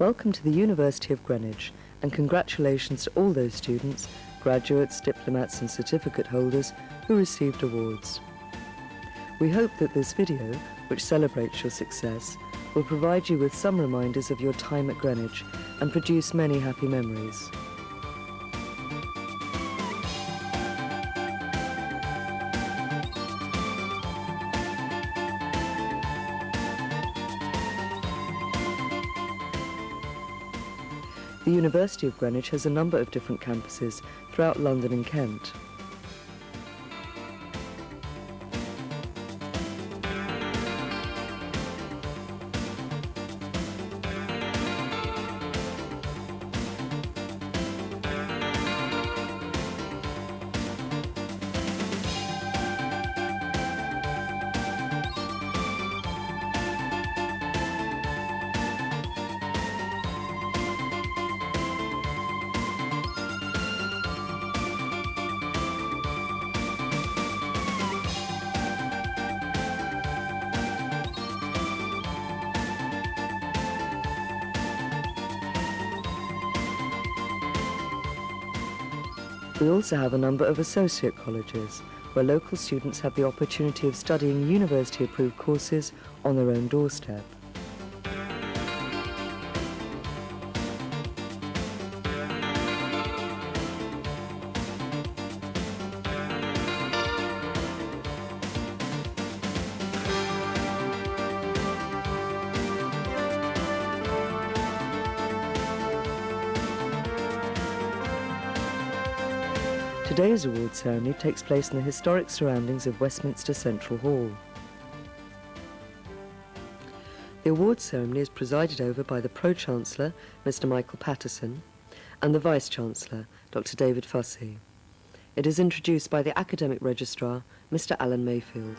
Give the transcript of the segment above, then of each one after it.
Welcome to the University of Greenwich, and congratulations to all those students, graduates, diplomats and certificate holders who received awards. We hope that this video, which celebrates your success, will provide you with some reminders of your time at Greenwich and produce many happy memories. The University of Greenwich has a number of different campuses throughout London and Kent. We also have a number of associate colleges, where local students have the opportunity of studying university-approved courses on their own doorstep. Today's award ceremony takes place in the historic surroundings of Westminster Central Hall. The award ceremony is presided over by the Pro-Chancellor, Mr. Michael Patterson, and the Vice-Chancellor, Dr. David Fussey. It is introduced by the Academic Registrar, Mr. Alan Mayfield.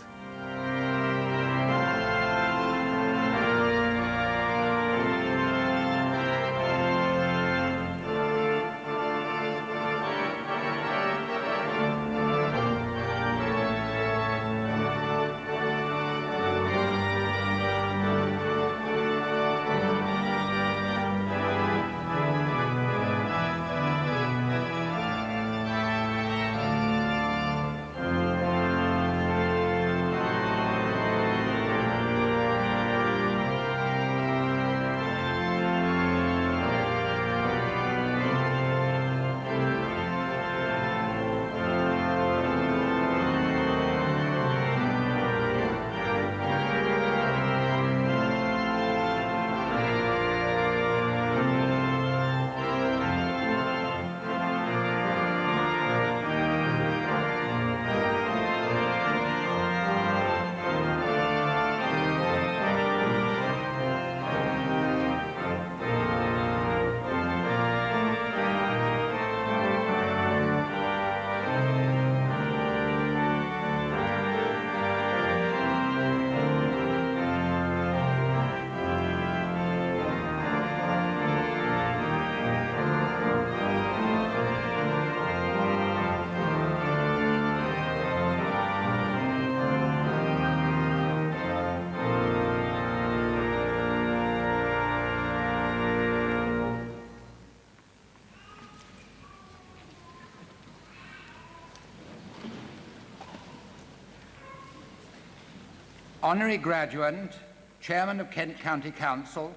Honorary Graduate, Chairman of Kent County Council,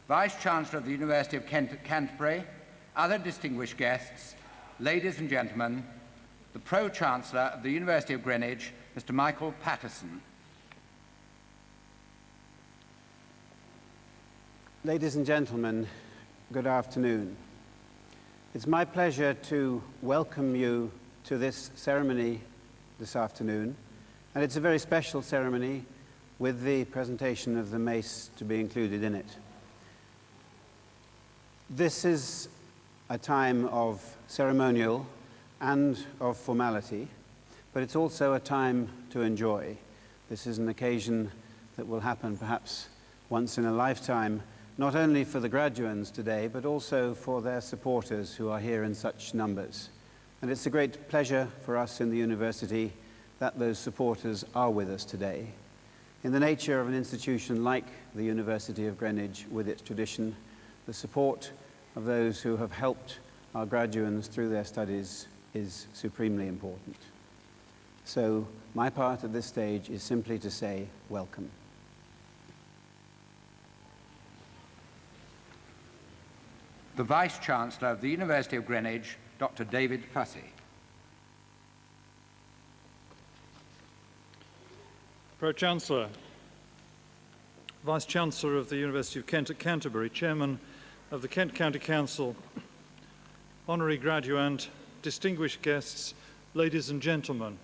Vice-Chancellor of the University of Canterbury, other distinguished guests, ladies and gentlemen, the Pro-Chancellor of the University of Greenwich, Mr. Michael Patterson. Ladies and gentlemen, good afternoon. It's my pleasure to welcome you to this ceremony this afternoon, and it's a very special ceremony with the presentation of the mace to be included in it. This is a time of ceremonial and of formality, but it's also a time to enjoy. This is an occasion that will happen perhaps once in a lifetime, not only for the graduands today, but also for their supporters who are here in such numbers. And it's a great pleasure for us in the university that those supporters are with us today. In the nature of an institution like the University of Greenwich, with its tradition, The support of those who have helped our graduates through their studies is supremely important. So my part at this stage is simply to say welcome. The Vice-Chancellor of the University of Greenwich, Dr. David Fussey. Pro-Chancellor, Vice-Chancellor of the University of Kent at Canterbury, Chairman of the Kent County Council, honorary graduand, distinguished guests, ladies and gentlemen.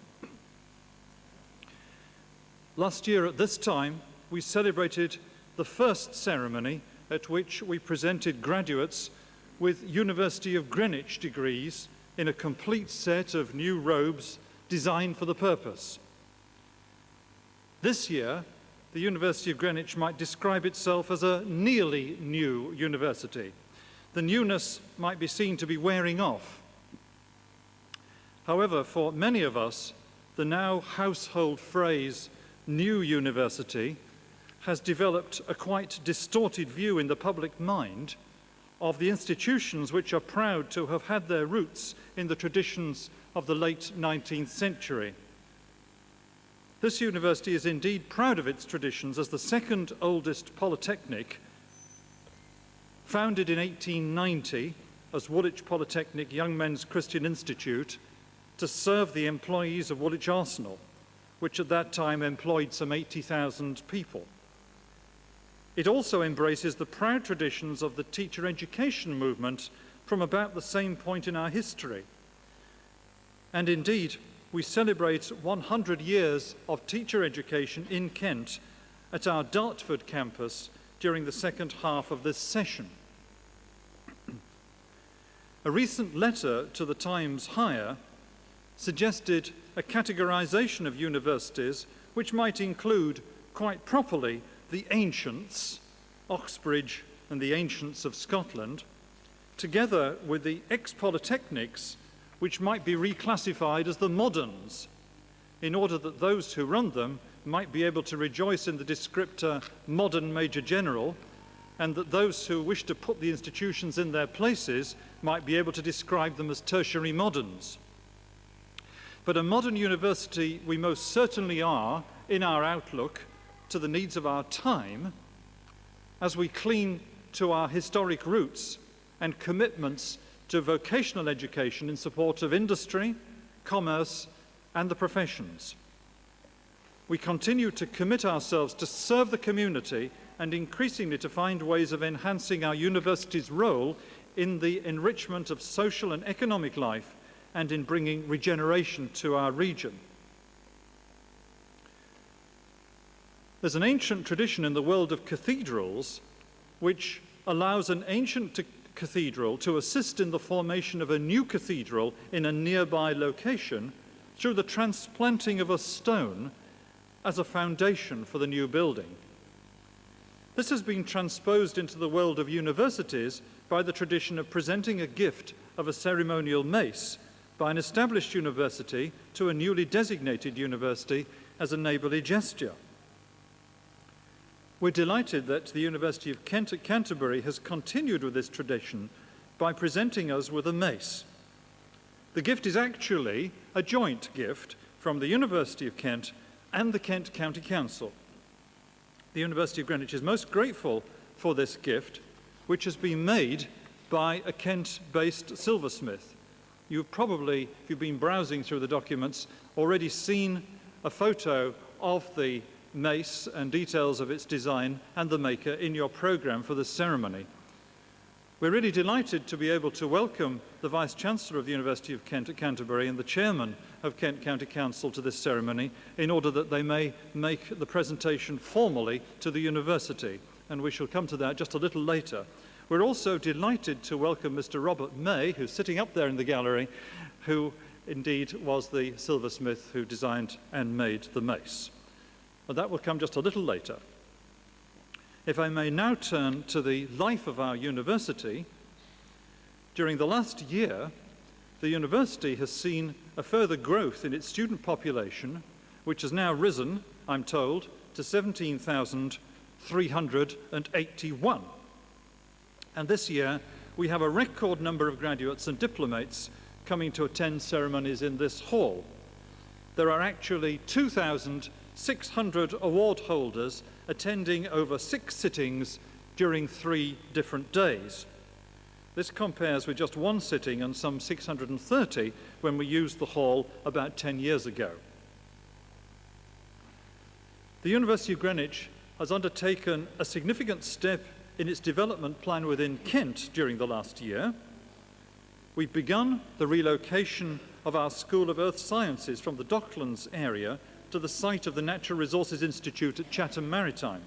Last year at this time, we celebrated the first ceremony at which we presented graduates with University of Greenwich degrees in a complete set of new robes designed for the purpose. This year, the University of Greenwich might describe itself as a nearly new university. The newness might be seen to be wearing off. However, for many of us, the now household phrase, new university, has developed a quite distorted view in the public mind of the institutions which are proud to have had their roots in the traditions of the late 19th century. This university is indeed proud of its traditions as the second oldest polytechnic, founded in 1890 as Woolwich Polytechnic Young Men's Christian Institute to serve the employees of Woolwich Arsenal, which at that time employed some 80,000 people. It also embraces the proud traditions of the teacher education movement from about the same point in our history. And indeed, we celebrate 100 years of teacher education in Kent at our Dartford campus during the second half of this session. A recent letter to the Times Higher suggested a categorization of universities which might include, quite properly, the ancients, Oxbridge and the ancients of Scotland, together with the ex-polytechnics, which might be reclassified as the moderns, in order that those who run them might be able to rejoice in the descriptor modern major general, and that those who wish to put the institutions in their places might be able to describe them as tertiary moderns. But a modern university we most certainly are in our outlook to the needs of our time, as we cling to our historic roots and commitments to vocational education in support of industry, commerce, and the professions. We continue to commit ourselves to serve the community and increasingly to find ways of enhancing our university's role in the enrichment of social and economic life and in bringing regeneration to our region. There's an ancient tradition in the world of cathedrals which allows an ancient cathedral to assist in the formation of a new cathedral in a nearby location through the transplanting of a stone as a foundation for the new building. This has been transposed into the world of universities by the tradition of presenting a gift of a ceremonial mace by an established university to a newly designated university as a neighbourly gesture. We're delighted that the University of Kent at Canterbury has continued with this tradition by presenting us with a mace. The gift is actually a joint gift from the University of Kent and the Kent County Council. The University of Greenwich is most grateful for this gift, which has been made by a Kent-based silversmith. You've probably, if you've been browsing through the documents, already seen a photo of the mace and details of its design and the maker in your programme for this ceremony. We're really delighted to be able to welcome the Vice-Chancellor of the University of Kent at Canterbury and the Chairman of Kent County Council to this ceremony in order that they may make the presentation formally to the university, and we shall come to that just a little later. We're also delighted to welcome Mr. Robert May, who's sitting up there in the gallery, who indeed was the silversmith who designed and made the mace. But that will come just a little later. If I may now turn to the life of our university, during the last year, the university has seen a further growth in its student population, which has now risen, I'm told, to 17,381. And this year, we have a record number of graduates and diplomates coming to attend ceremonies in this hall. There are actually 2,600 award holders attending over 6 sittings during 3 different days. This compares with just 1 sitting and some 630 when we used the hall about 10 years ago. The University of Greenwich has undertaken a significant step in its development plan within Kent during the last year. We've begun the relocation of our School of Earth Sciences from the Docklands area to the site of the Natural Resources Institute at Chatham Maritime.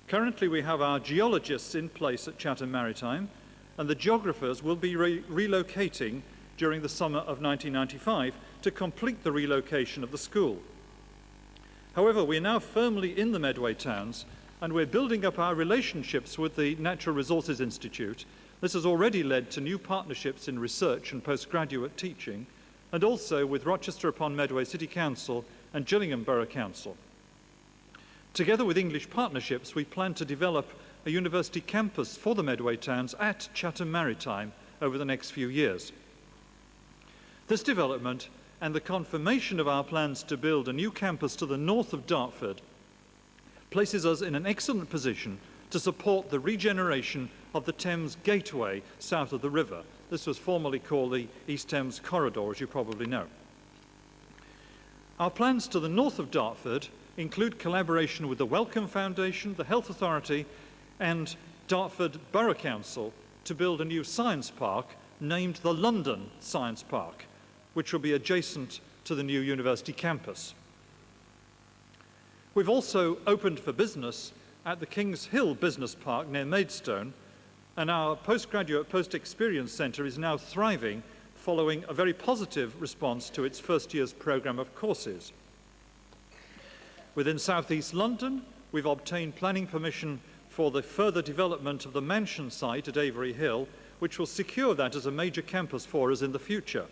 Currently, we have our geologists in place at Chatham Maritime, and the geographers will be relocating during the summer of 1995 to complete the relocation of the school. However, we're now firmly in the Medway towns, and we're building up our relationships with the Natural Resources Institute. This has already led to new partnerships in research and postgraduate teaching, and also with Rochester upon Medway City Council and Gillingham Borough Council. Together with English Partnerships, we plan to develop a university campus for the Medway towns at Chatham Maritime over the next few years. This development and the confirmation of our plans to build a new campus to the north of Dartford places us in an excellent position to support the regeneration of the Thames Gateway south of the river. This was formerly called the East Thames Corridor, as you probably know. Our plans to the north of Dartford include collaboration with the Wellcome Foundation, the Health Authority, and Dartford Borough Council to build a new science park named the London Science Park, which will be adjacent to the new university campus. We've also opened for business at the Kings Hill Business Park near Maidstone, and our postgraduate post-experience centre is now thriving following a very positive response to its first year's programme of courses. Within South East London, we've obtained planning permission for the further development of the mansion site at Avery Hill, which will secure that as a major campus for us in the future.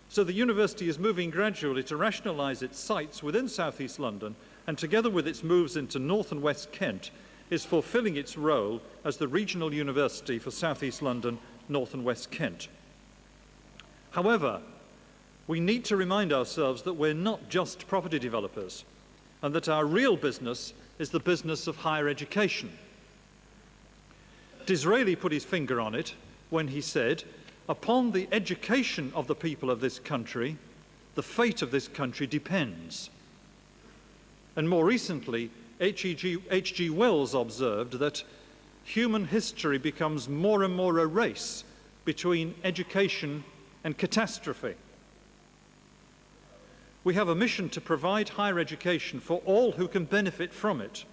So the university is moving gradually to rationalise its sites within South East London, and together with its moves into North and West Kent, is fulfilling its role as the regional university for South East London, North and West Kent. However, we need to remind ourselves that we're not just property developers, and that our real business is the business of higher education. Disraeli put his finger on it when he said, "Upon the education of the people of this country, the fate of this country depends." And more recently, H.G. Wells observed that human history becomes more and more a race between education and catastrophe. We have a mission to provide higher education for all who can benefit from it.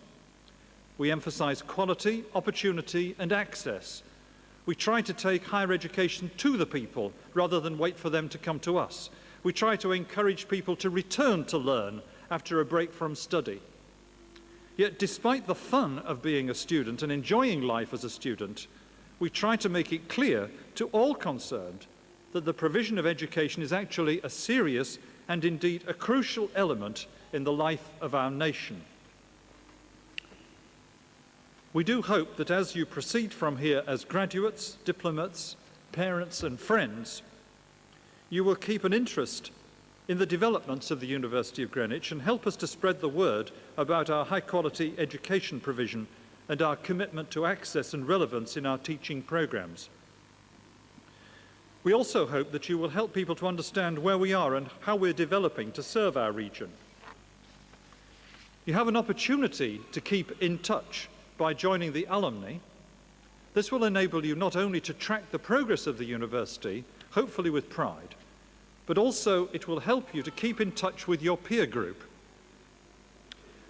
We emphasize quality, opportunity, and access. We try to take higher education to the people rather than wait for them to come to us. We try to encourage people to return to learn after a break from study. Yet, despite the fun of being a student and enjoying life as a student, we try to make it clear to all concerned that the provision of education is actually a serious and indeed a crucial element in the life of our nation. We do hope that as you proceed from here as graduates, diplomats, parents and friends, you will keep an interest in the developments of the University of Greenwich and help us to spread the word about our high-quality education provision and our commitment to access and relevance in our teaching programmes. We also hope that you will help people to understand where we are and how we're developing to serve our region. You have an opportunity to keep in touch by joining the alumni. This will enable you not only to track the progress of the university, hopefully with pride, but also it will help you to keep in touch with your peer group.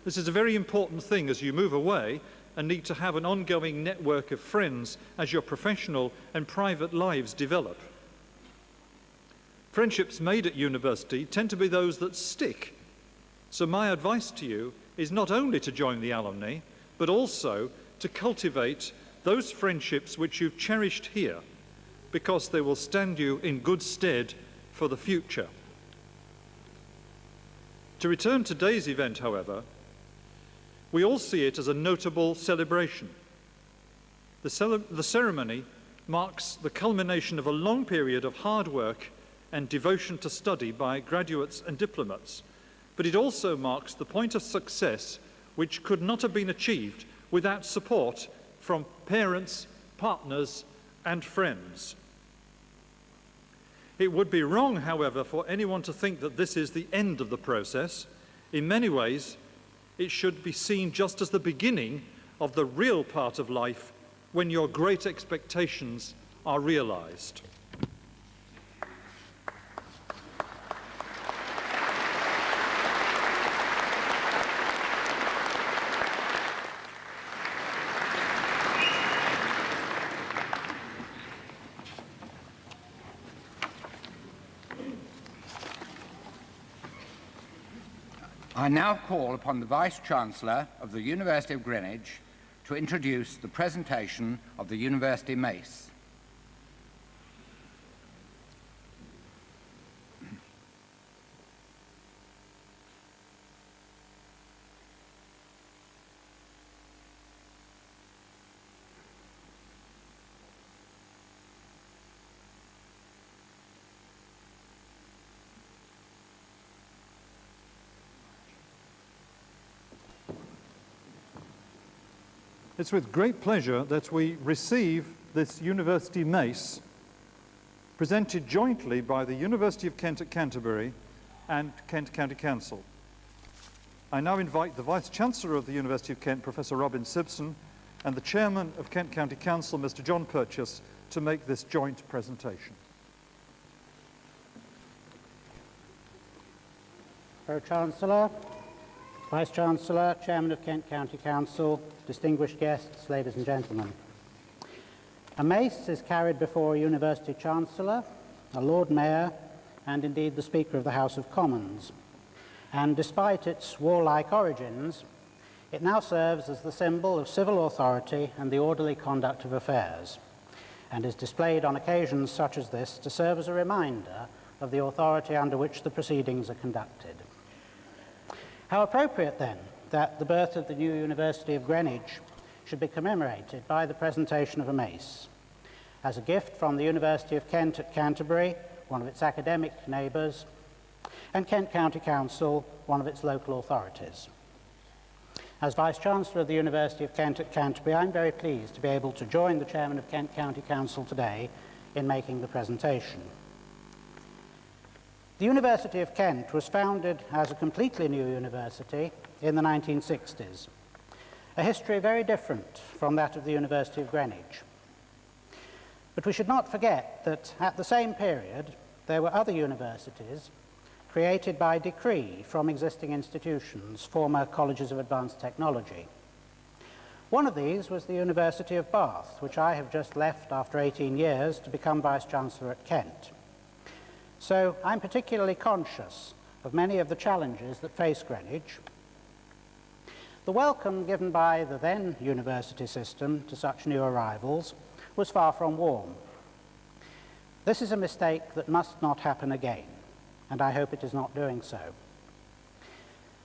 This is a very important thing as you move away and need to have an ongoing network of friends as your professional and private lives develop. Friendships made at university tend to be those that stick. So my advice to you is not only to join the alumni, but also to cultivate those friendships which you've cherished here, because they will stand you in good stead for the future. To return to today's event, however, we all see it as a notable celebration. The ceremony marks the culmination of a long period of hard work and devotion to study by graduates and diplomats, but it also marks the point of success which could not have been achieved without support from parents, partners, and friends. It would be wrong, however, for anyone to think that this is the end of the process. In many ways, it should be seen just as the beginning of the real part of life when your great expectations are realized. I now call upon the Vice-Chancellor of the University of Greenwich to introduce the presentation of the University Mace. It's with great pleasure that we receive this University Mace, presented jointly by the University of Kent at Canterbury and Kent County Council. I now invite the Vice-Chancellor of the University of Kent, Professor Robin Simpson, and the Chairman of Kent County Council, Mr. John Purchas, to make this joint presentation. Pro-Chancellor, Vice-Chancellor, Chairman of Kent County Council, distinguished guests, ladies and gentlemen. A mace is carried before a University Chancellor, a Lord Mayor, and indeed the Speaker of the House of Commons. And despite its warlike origins, it now serves as the symbol of civil authority and the orderly conduct of affairs, and is displayed on occasions such as this to serve as a reminder of the authority under which the proceedings are conducted. How appropriate, then, that the birth of the new University of Greenwich should be commemorated by the presentation of a mace, as a gift from the University of Kent at Canterbury, one of its academic neighbours, and Kent County Council, one of its local authorities. As Vice-Chancellor of the University of Kent at Canterbury, I'm very pleased to be able to join the Chairman of Kent County Council today in making the presentation. The University of Kent was founded as a completely new university in the 1960s, a history very different from that of the University of Greenwich. But we should not forget that at the same period there were other universities created by decree from existing institutions, former colleges of advanced technology. One of these was the University of Bath, which I have just left after 18 years to become Vice-Chancellor at Kent. So I'm particularly conscious of many of the challenges that face Greenwich. The welcome given by the then university system to such new arrivals was far from warm. This is a mistake that must not happen again, and I hope it is not doing so.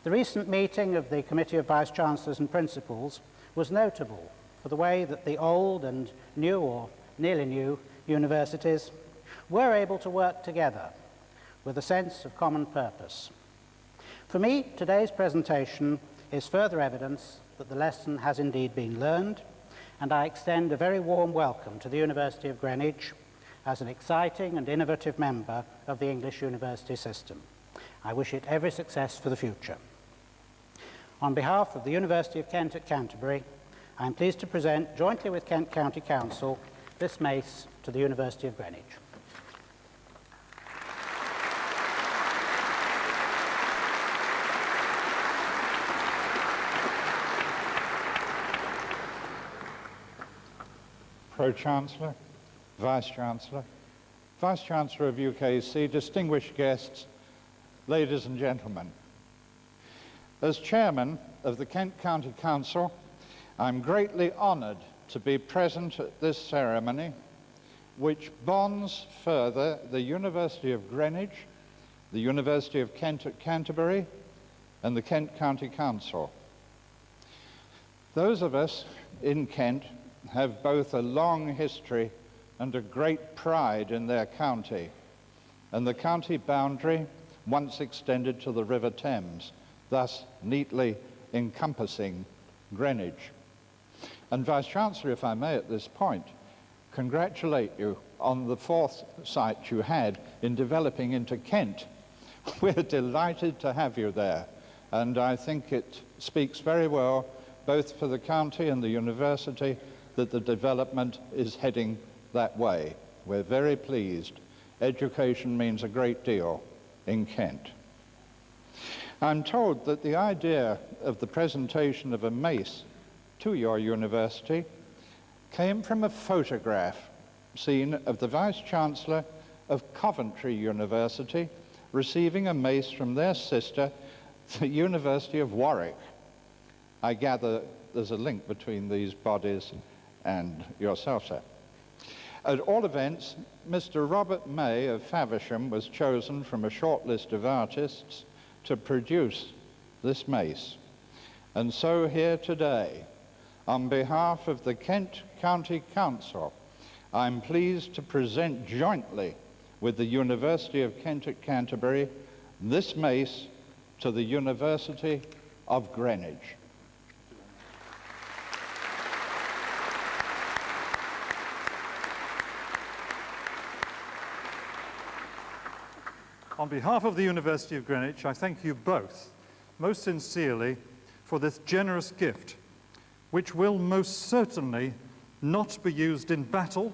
The recent meeting of the Committee of Vice-Chancellors and Principals was notable for the way that the old and new, or nearly new, universities were able to work together with a sense of common purpose. For me, today's presentation is further evidence that the lesson has indeed been learned, and I extend a very warm welcome to the University of Greenwich as an exciting and innovative member of the English university system. I wish it every success for the future. On behalf of the University of Kent at Canterbury, I am pleased to present, jointly with Kent County Council, this mace to the University of Greenwich. Pro-Chancellor, Vice-Chancellor, Vice-Chancellor of UKC, distinguished guests, ladies and gentlemen. As Chairman of the Kent County Council, I'm greatly honoured to be present at this ceremony, which bonds further the University of Greenwich, the University of Kent at Canterbury, and the Kent County Council. Those of us in Kent have both a long history and a great pride in their county, and the county boundary once extended to the River Thames, thus neatly encompassing Greenwich. And Vice-Chancellor, if I may at this point, congratulate you on the foresight you had in developing into Kent. We're delighted to have you there, and I think it speaks very well, both for the county and the university, that the development is heading that way. We're very pleased. Education means a great deal in Kent. I'm told that the idea of the presentation of a mace to your university came from a photograph seen of the Vice-Chancellor of Coventry University receiving a mace from their sister, the University of Warwick. I gather there's a link between these bodies and yourself, sir. At all events, Mr. Robert May of Faversham was chosen from a short list of artists to produce this mace. And so here today, on behalf of the Kent County Council, I'm pleased to present jointly with the University of Kent at Canterbury this mace to the University of Greenwich. On behalf of the University of Greenwich, I thank you both most sincerely for this generous gift, which will most certainly not be used in battle,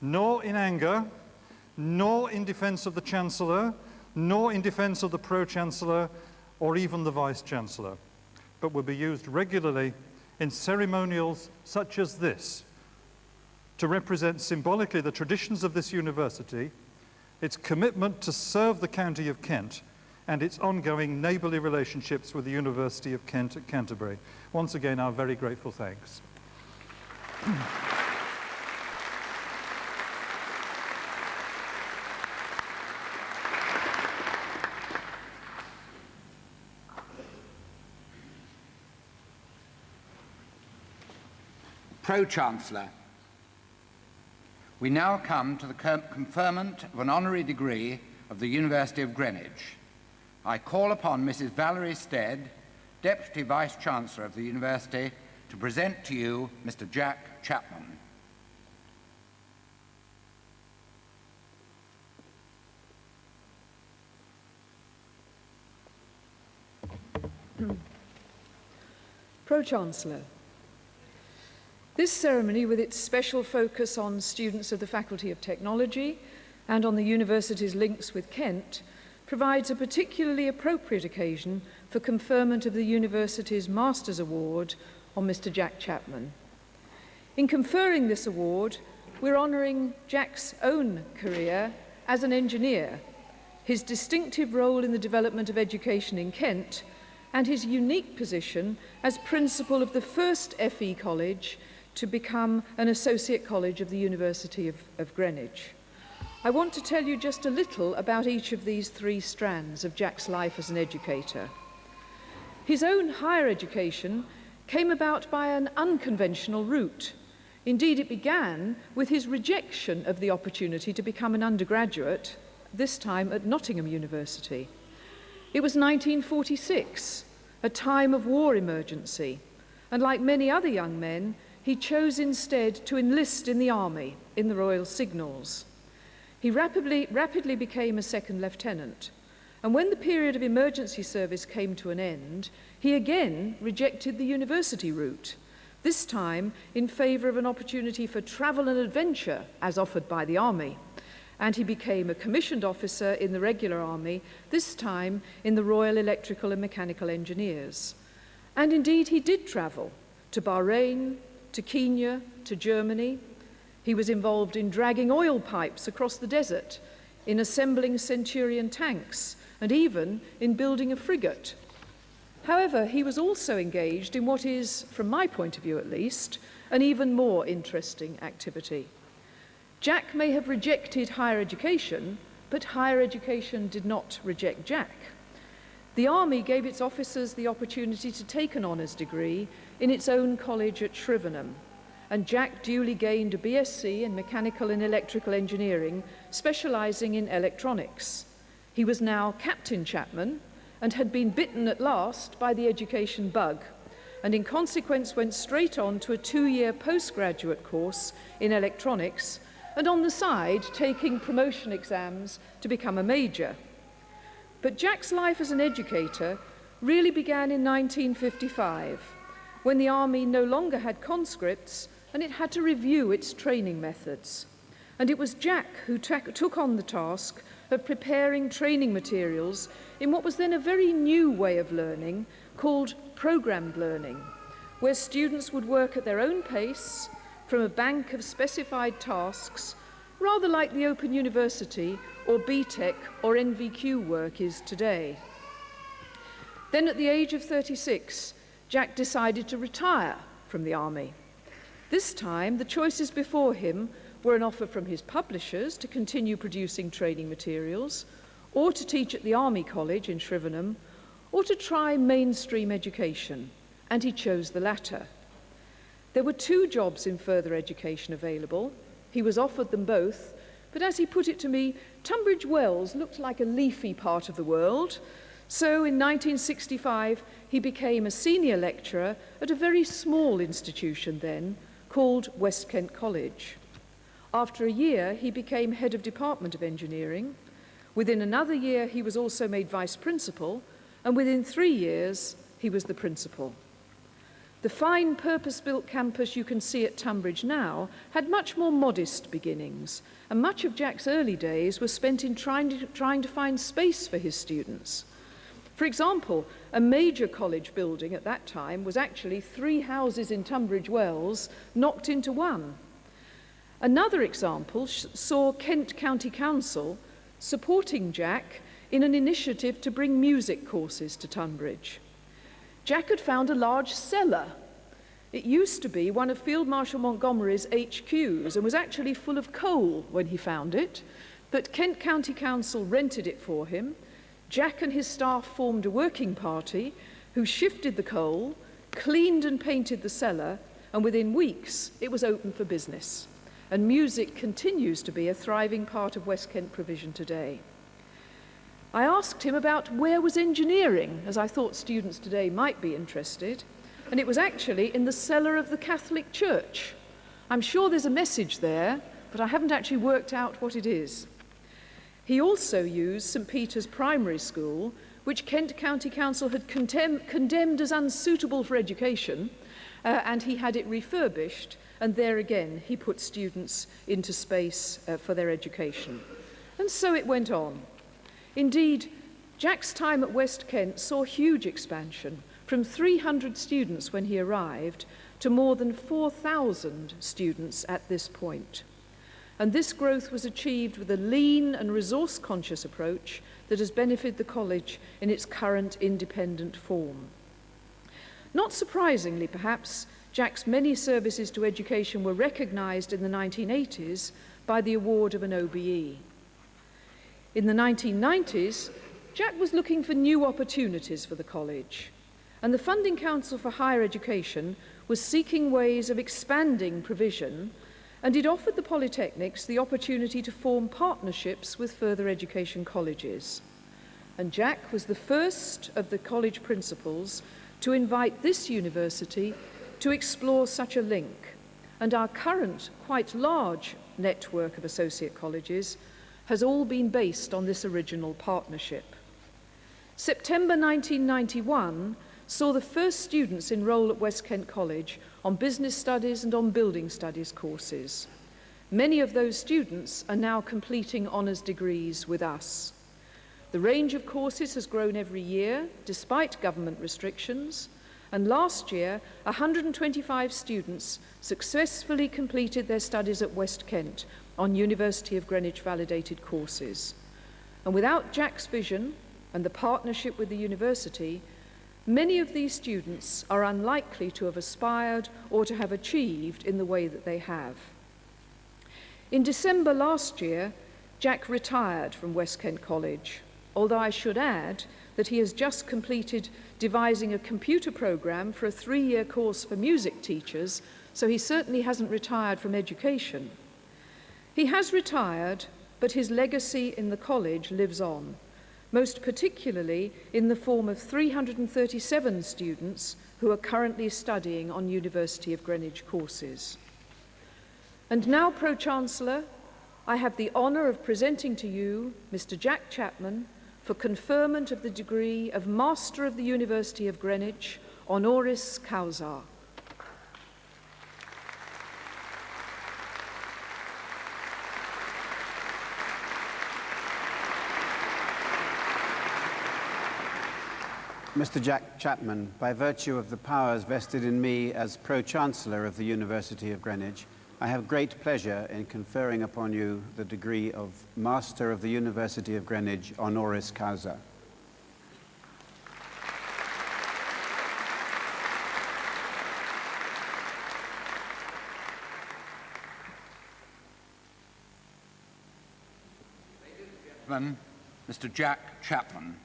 nor in anger, nor in defense of the Chancellor, nor in defense of the Pro-Chancellor, or even the Vice-Chancellor, but will be used regularly in ceremonials such as this to represent symbolically the traditions of this university, its commitment to serve the County of Kent, and its ongoing neighbourly relationships with the University of Kent at Canterbury. Once again, our very grateful thanks. Pro-Chancellor, we now come to the conferment of an honorary degree of the University of Greenwich. I call upon Mrs. Valerie Stead, Deputy Vice-Chancellor of the University, to present to you Mr. Jack Chapman. Pro-Chancellor, this ceremony, with its special focus on students of the Faculty of Technology and on the university's links with Kent, provides a particularly appropriate occasion for conferment of the university's Master's Award on Mr. Jack Chapman. In conferring this award, we're honouring Jack's own career as an engineer, his distinctive role in the development of education in Kent, and his unique position as principal of the first FE college to become an associate college of the University of Greenwich. I want to tell you just a little about each of these three strands of Jack's life as an educator. His own higher education came about by an unconventional route. Indeed, it began with his rejection of the opportunity to become an undergraduate, this time at Nottingham University. It was 1946, a time of war emergency, and like many other young men, he chose instead to enlist in the army, in the Royal Signals. He rapidly became a second lieutenant, and when the period of emergency service came to an end, he again rejected the university route, this time in favour of an opportunity for travel and adventure as offered by the army. And he became a commissioned officer in the regular army, this time in the Royal Electrical and Mechanical Engineers. And indeed he did travel to Bahrain, to Kenya, to Germany. He was involved in dragging oil pipes across the desert, in assembling Centurion tanks, and even in building a frigate. However, he was also engaged in what is, from my point of view at least, an even more interesting activity. Jack may have rejected higher education, but higher education did not reject Jack. The Army gave its officers the opportunity to take an honours degree in its own college at Shrivenham, and Jack duly gained a BSc in Mechanical and Electrical Engineering, specialising in electronics. He was now Captain Chapman and had been bitten at last by the education bug, and in consequence went straight on to a 2-year postgraduate course in electronics, and on the side taking promotion exams to become a major. But Jack's life as an educator really began in 1955, when the army no longer had conscripts and it had to review its training methods. And it was Jack who took on the task of preparing training materials in what was then a very new way of learning called programmed learning, where students would work at their own pace from a bank of specified tasks, rather like the Open University or BTEC or NVQ work is today. Then at the age of 36, Jack decided to retire from the army. This time, the choices before him were an offer from his publishers to continue producing training materials, or to teach at the Army College in Shrivenham, or to try mainstream education, and he chose the latter. There were 2 jobs in further education available. He was offered them both, but as he put it to me, Tunbridge Wells looked like a leafy part of the world, so in 1965 he became a senior lecturer at a very small institution then, called West Kent College. After a year, he became head of Department of Engineering. Within another year, he was also made vice principal, and within 3 years, he was the principal. The fine purpose-built campus you can see at Tunbridge now had much more modest beginnings, and much of Jack's early days was spent in trying to find space for his students. For example, a major college building at that time was actually 3 houses in Tunbridge Wells knocked into one. Another example saw Kent County Council supporting Jack in an initiative to bring music courses to Tunbridge. Jack had found a large cellar. It used to be one of Field Marshal Montgomery's HQs and was actually full of coal when he found it, but Kent County Council rented it for him. Jack and his staff formed a working party who shifted the coal, cleaned and painted the cellar, and within weeks it was open for business. And music continues to be a thriving part of West Kent provision today. I asked him about where was engineering, as I thought students today might be interested, and it was actually in the cellar of the Catholic Church. I'm sure there's a message there, but I haven't actually worked out what it is. He also used St. Peter's Primary School, which Kent County Council had condemned as unsuitable for education, and he had it refurbished, and there again he put students into space for their education. And so it went on. Indeed, Jack's time at West Kent saw huge expansion, from 300 students when he arrived to more than 4,000 students at this point. And this growth was achieved with a lean and resource-conscious approach that has benefited the college in its current independent form. Not surprisingly, perhaps, Jack's many services to education were recognised in the 1980s by the award of an OBE. In the 1990s, Jack was looking for new opportunities for the college, and the Funding Council for Higher Education was seeking ways of expanding provision, and it offered the polytechnics the opportunity to form partnerships with further education colleges. And Jack was the first of the college principals to invite this university to explore such a link, and our current quite large network of associate colleges has all been based on this original partnership. September 1991 saw the first students enroll at West Kent College on business studies and on building studies courses. Many of those students are now completing honours degrees with us. The range of courses has grown every year, despite government restrictions, and last year, 125 students successfully completed their studies at West Kent on University of Greenwich validated courses. And without Jack's vision and the partnership with the university, many of these students are unlikely to have aspired or to have achieved in the way that they have. In December last year, Jack retired from West Kent College, although I should add that he has just completed devising a computer program for a 3-year course for music teachers, so he certainly hasn't retired from education. He has retired, but his legacy in the college lives on, most particularly in the form of 337 students who are currently studying on University of Greenwich courses. And now, Pro-Chancellor, I have the honour of presenting to you Mr. Jack Chapman for conferment of the degree of Master of the University of Greenwich, honoris causa. Mr. Jack Chapman, by virtue of the powers vested in me as Pro-Chancellor of the University of Greenwich, I have great pleasure in conferring upon you the degree of Master of the University of Greenwich, honoris causa. Mr. Jack Chapman.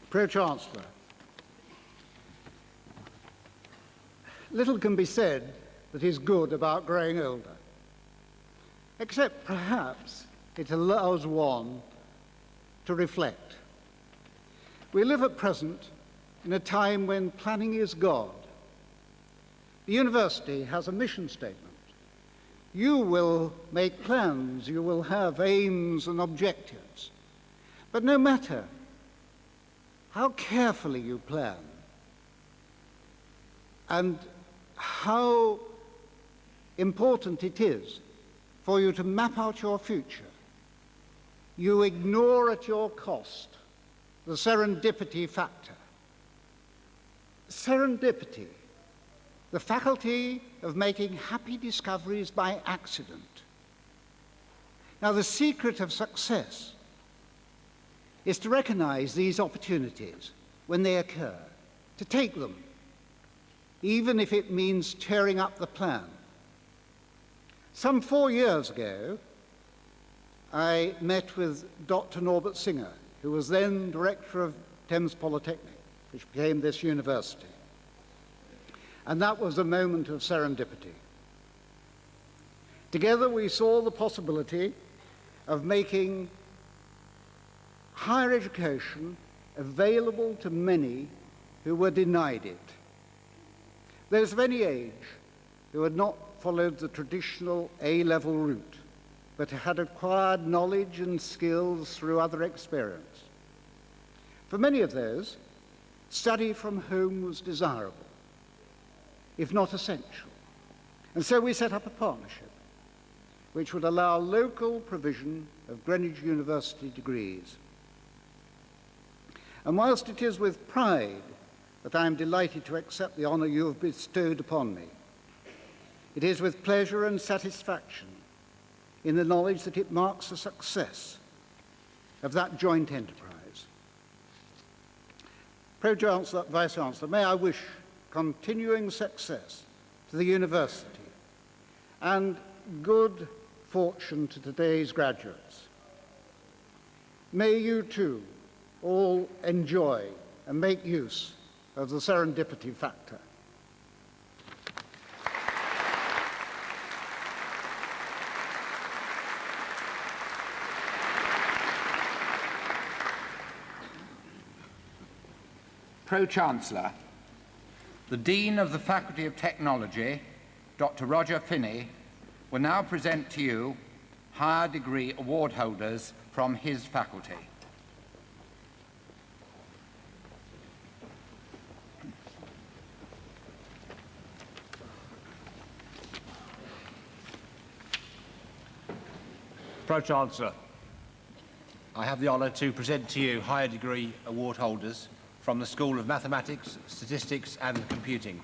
Pro-Chancellor, little can be said that is good about growing older, except perhaps it allows one to reflect. We live at present in a time when planning is God. The university has a mission statement. You will make plans, you will have aims and objectives, but no matter how carefully you plan and how important it is for you to map out your future, you ignore at your cost the serendipity factor. Serendipity, the faculty of making happy discoveries by accident. Now, the secret of success is to recognize these opportunities when they occur, to take them, even if it means tearing up the plan. Some 4 years ago, I met with Dr. Norbert Singer, who was then director of Thames Polytechnic, which became this university. And that was a moment of serendipity. Together we saw the possibility of making higher education available to many who were denied it. Those of any age who had not followed the traditional A-level route, but had acquired knowledge and skills through other experience. For many of those, study from home was desirable, if not essential. And so we set up a partnership which would allow local provision of Greenwich University degrees. And whilst it is with pride that I am delighted to accept the honour you have bestowed upon me, it is with pleasure and satisfaction in the knowledge that it marks the success of that joint enterprise. Pro-Chancellor, Vice-Chancellor, may I wish continuing success to the university and good fortune to today's graduates. May you too all enjoy and make use of the serendipity factor. Pro-Chancellor, the Dean of the Faculty of Technology, Dr. Roger Finney, will now present to you higher degree award holders from his faculty. Pro-Chancellor, I have the honour to present to you higher degree award holders from the School of Mathematics, Statistics and Computing.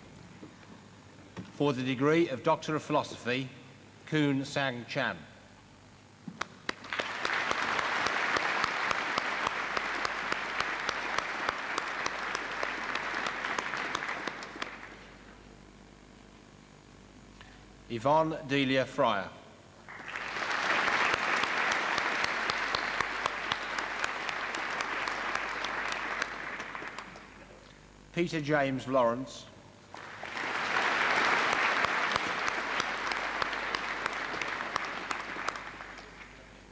For the degree of Doctor of Philosophy, Koon Sang Chan. Yvonne Delia Fryer. Peter James Lawrence,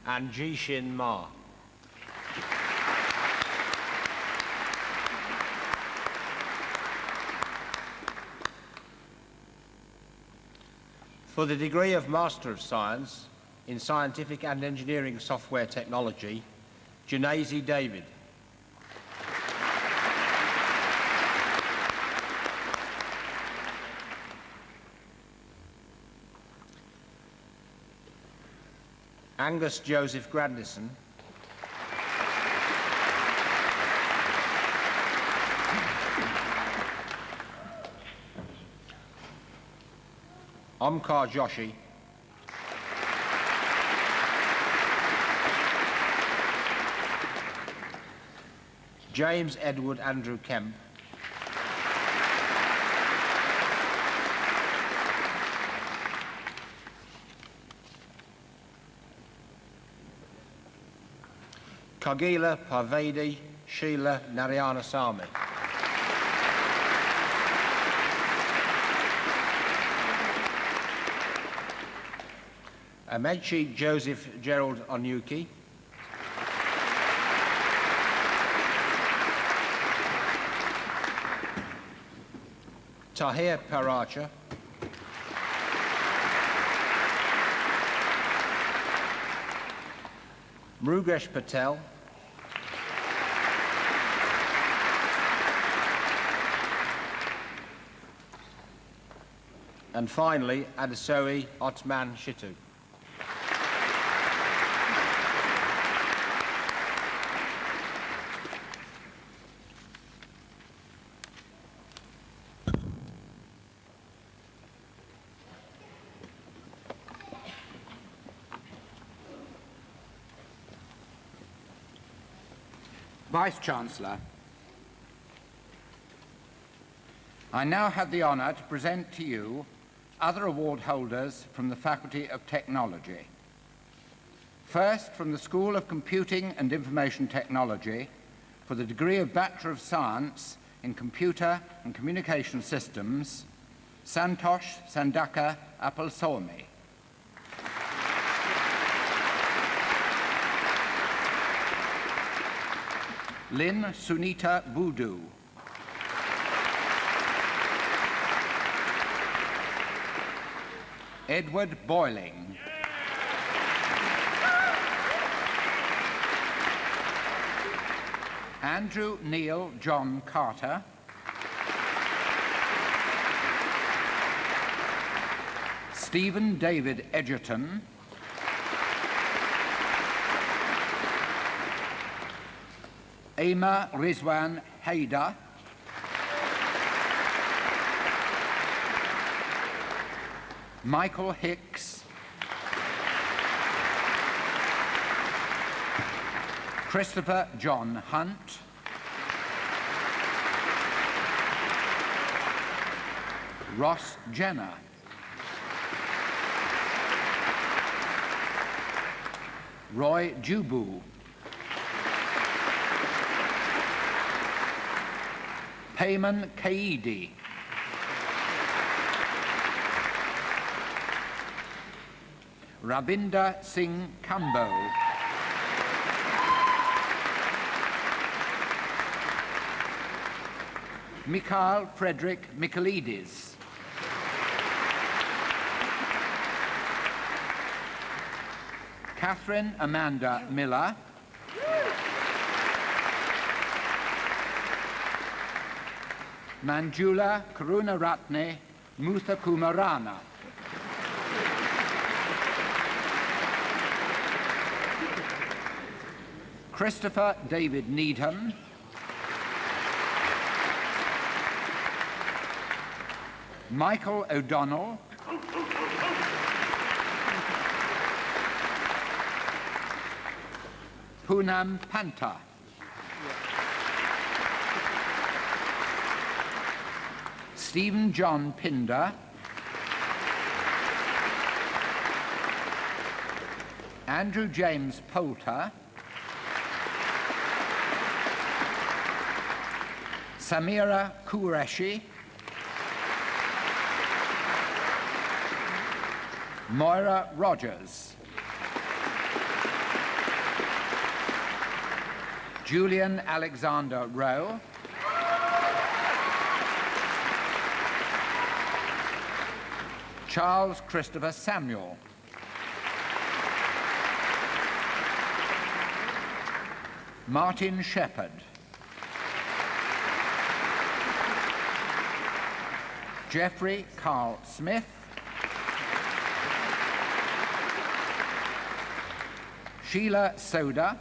and Ji-Shin Ma. For the degree of Master of Science in Scientific and Engineering Software Technology, Janazi David. Angus Joseph Grandison. Omkar Joshi. James Edward Andrew Kemp. Kagila Parvedi Sheila Narayanasamy. Amechi Joseph Gerald Onyuki. Tahir Paracha. Mrugesh Patel. And finally, Adesoye Otman Shitu. Vice-Chancellor, I now have the honour to present to you other award holders from the Faculty of Technology. First, from the School of Computing and Information Technology, for the degree of Bachelor of Science in Computer and Communication Systems, Santosh Sandaka Appalswamy. Lynn Sunita Boodoo. Edward Boiling. Andrew Neil John Carter. Stephen David Edgerton. Ema Rizwan Haida. Michael Hicks. Christopher John Hunt. Ross Jenner. Roy Jubu. Payman Kaidi. Rabinder Singh Kambo. Mikhail Frederick Michaelides. Catherine Amanda Miller. Manjula Karunaratne Muthakumarana. Christopher David Needham. Michael O'Donnell. Poonam Panta. Stephen John Pinder. Andrew James Poulter. Samira Qureshi, Moira Rogers, Julian Alexander Rowe, Charles Christopher Samuel, Martin Shepherd, Jeffrey Carl Smith, Sheila Soda,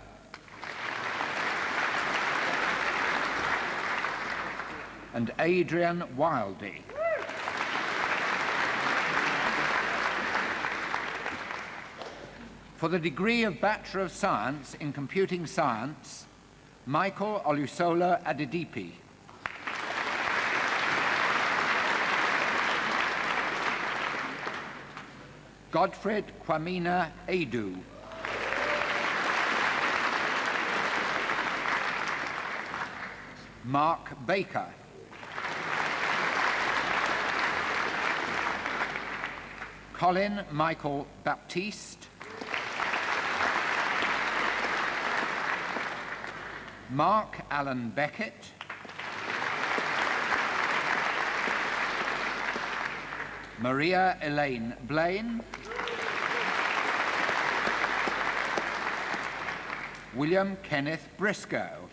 and Adrian Wildey. For the degree of Bachelor of Science in Computing Science, Michael Olusola Adedipe. Godfred Kwamina Edu. Mark Baker. Colin Michael Baptiste. Mark Allen Beckett. Maria Elaine Blaine. William Kenneth Briscoe.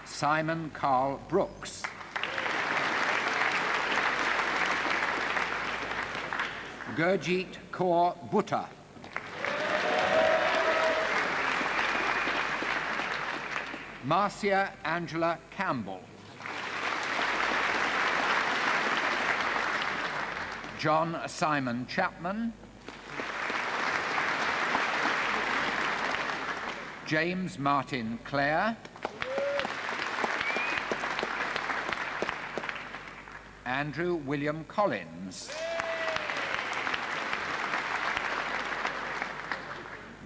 Simon Carl Brooks. Gurjeet Kaur Butta. Marcia Angela Campbell. John Simon Chapman. James Martin Clare. Andrew William Collins.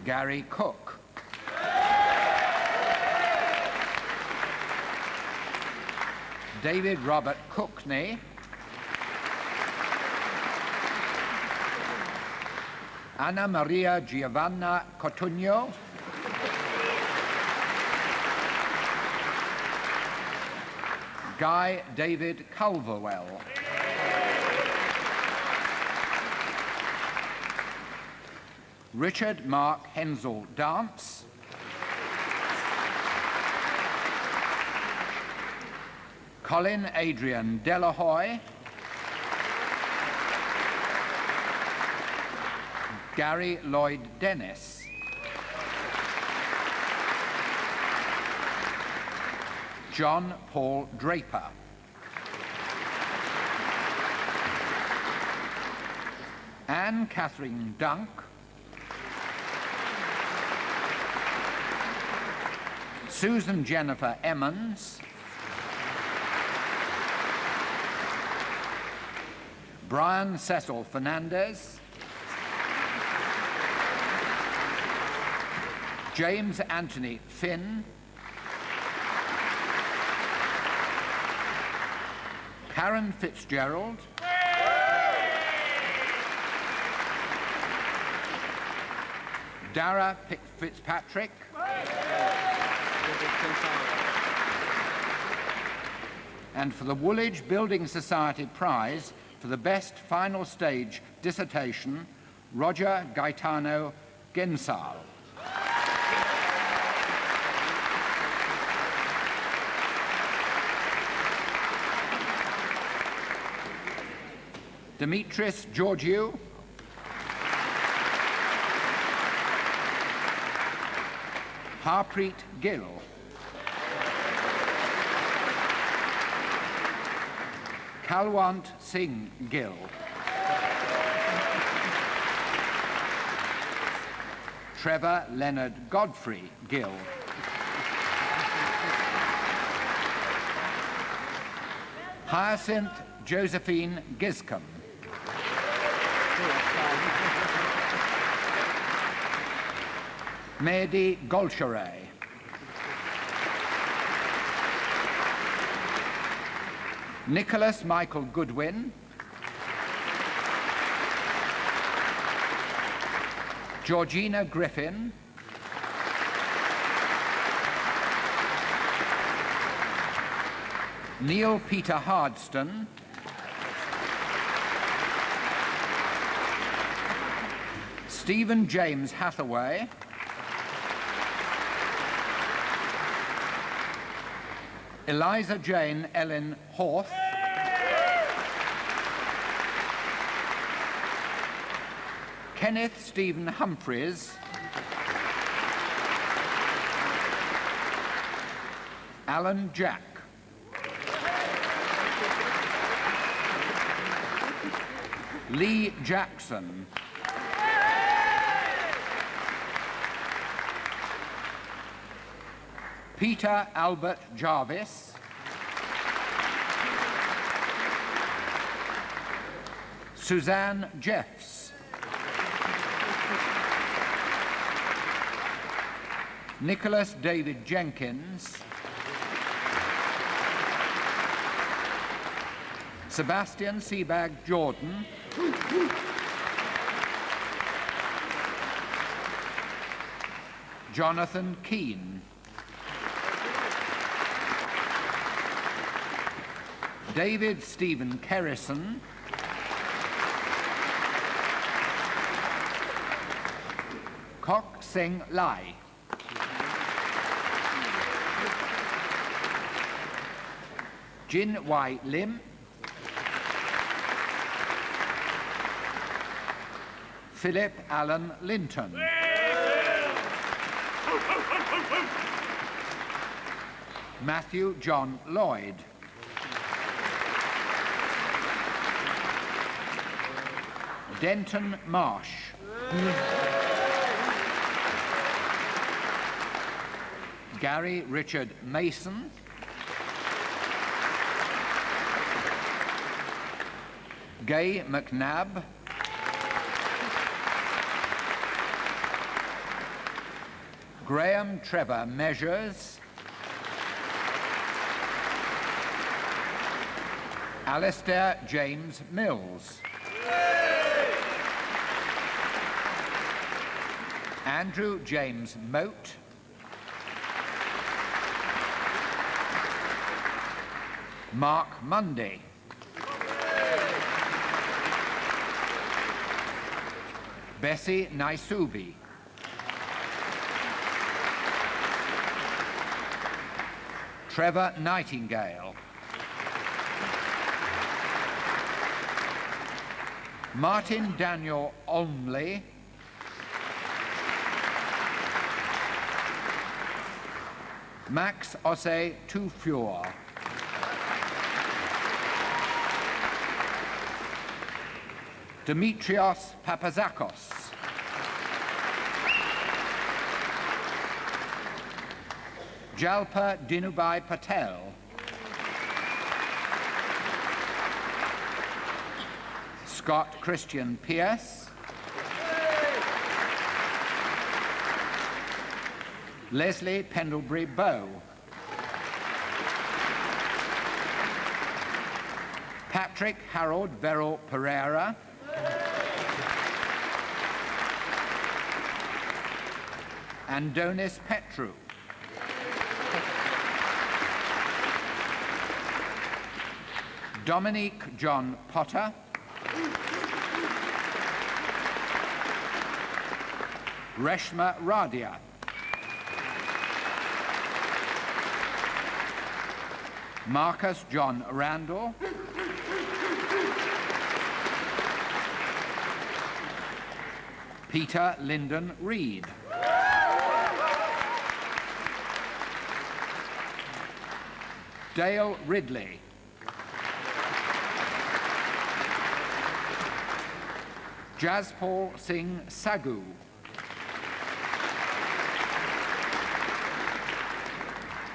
Gary Cook. David Robert Cookney. Anna Maria Giovanna Cotugno. Guy David Culverwell. Richard Mark Hensel Dance. Colin Adrian Delahoy. Gary Lloyd Dennis. John Paul Draper. Anne Catherine Dunk. Susan Jennifer Emmons. Brian Cecil Fernandez. James Anthony Finn. Karen Fitzgerald. Dara Fitzpatrick. And for the Woolwich Building Society Prize for the Best Final Stage Dissertation, Roger Gaetano Gensal. Dimitris Georgiou. Harpreet Gill. Kalwant Singh Gill. Trevor Leonard Godfrey Gill. Hyacinth Josephine Giscombe. Mehdi Golsharay. Nicholas Michael Goodwin, Georgina Griffin, Neil Peter Hardston, Stephen James Hathaway, Eliza Jane Ellen Horth, Kenneth Stephen Humphreys, Alan Jack, Lee Jackson, Peter Albert Jarvis, Suzanne Jeffs, Nicholas David Jenkins, Sebastian Seabag Jordan, Jonathan Keane, David Stephen Kerrison, Kok Seng Lai, Jin Wai Lim, Philip Allen Linton, Matthew John Lloyd, Denton Marsh, Gary Richard Mason, Gay McNabb, Graham Trevor Measures, Alistair James Mills, Andrew James Moat, Mark Mundy, Bessie Naisubi, Trevor Nightingale, Martin Daniel Olmley, Max Osse Tufure, Demetrios Papazakos, Jalpa Dinubai Patel, Scott Christian Pierce, Leslie Pendlebury Bow, Patrick Harold Verrill Pereira, Andonis Petru, Dominique John Potter, Reshma Radia, Marcus John Randall, Peter Lyndon Reed, Dale Ridley, Jaspal Singh Sagu,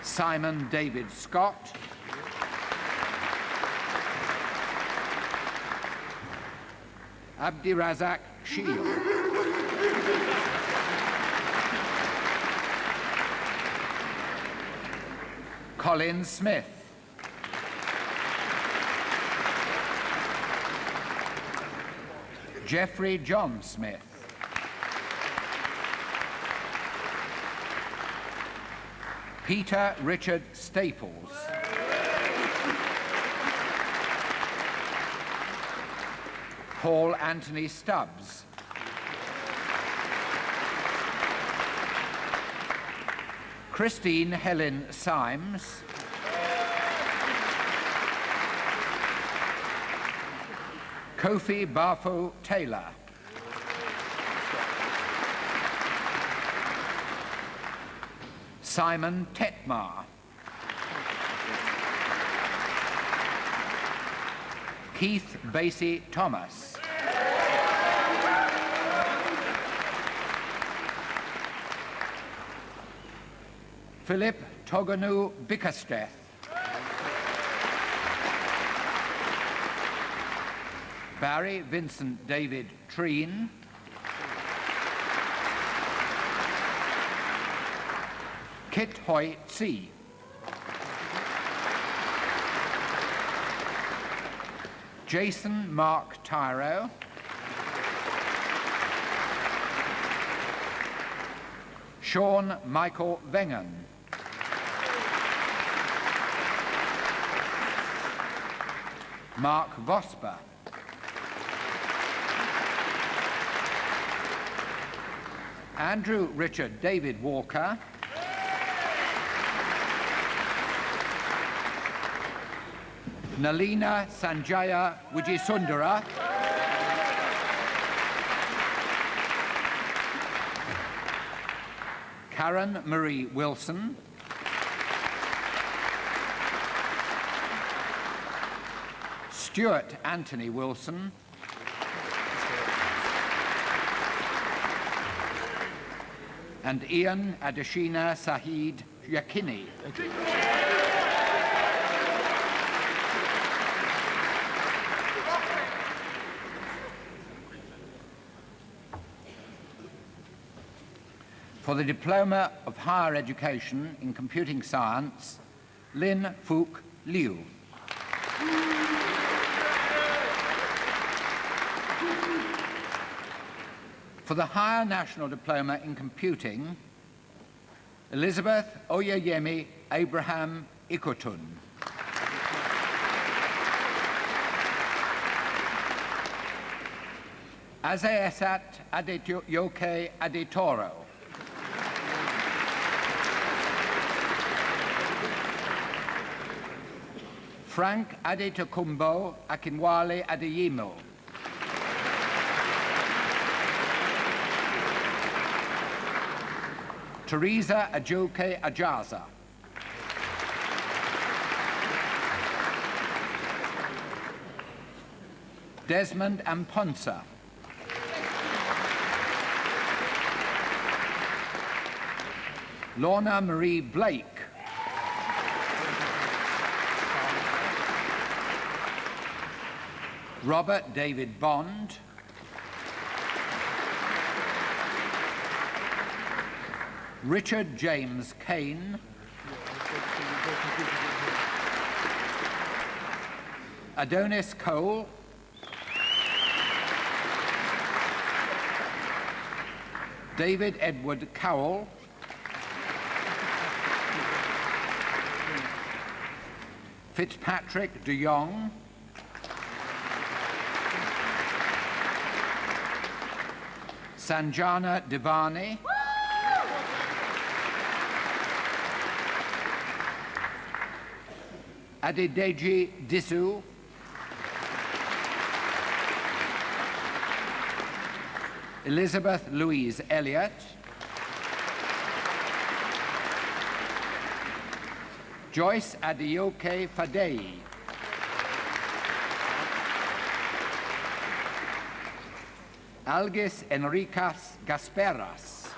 Simon David Scott, Abdirazak Shield, Colin Smith, Geoffrey John Smith. Peter Richard Staples. Paul Anthony Stubbs. Christine Helen Symes. Kofi Bafo Taylor. Simon Tetmar. Keith Basie Thomas. Philip Toganu Bickersteth. Barry Vincent David Treen. Kit Hoy Tsi. Jason Mark Tyro. Sean Michael Wengen. Mark Vosper. Andrew Richard David Walker. Nalina Sanjaya Wijisundara. Karen Marie Wilson. Stuart Anthony Wilson. And Ian Adeshina Sahid Yakini. For the Diploma of Higher Education in Computing Science, Lin Fook Liu. For the Higher National Diploma in Computing, Elizabeth Oyeyemi Abraham Ikotun. Azeesat Adeyoke Adetoro. Frank Adetokumbo Akinwale Adeyimo. Teresa Ajoke Ajaza. Desmond Amponsa. Lorna Marie Blake. Robert David Bond. Richard James Kane. Adonis Cole. David Edward Cowell. Fitzpatrick de Jong. Sanjana Devani. Adedeji Disu. Elizabeth Louise Elliott. Joyce Adeyoke Fadei. Algis Enricas Gasperas.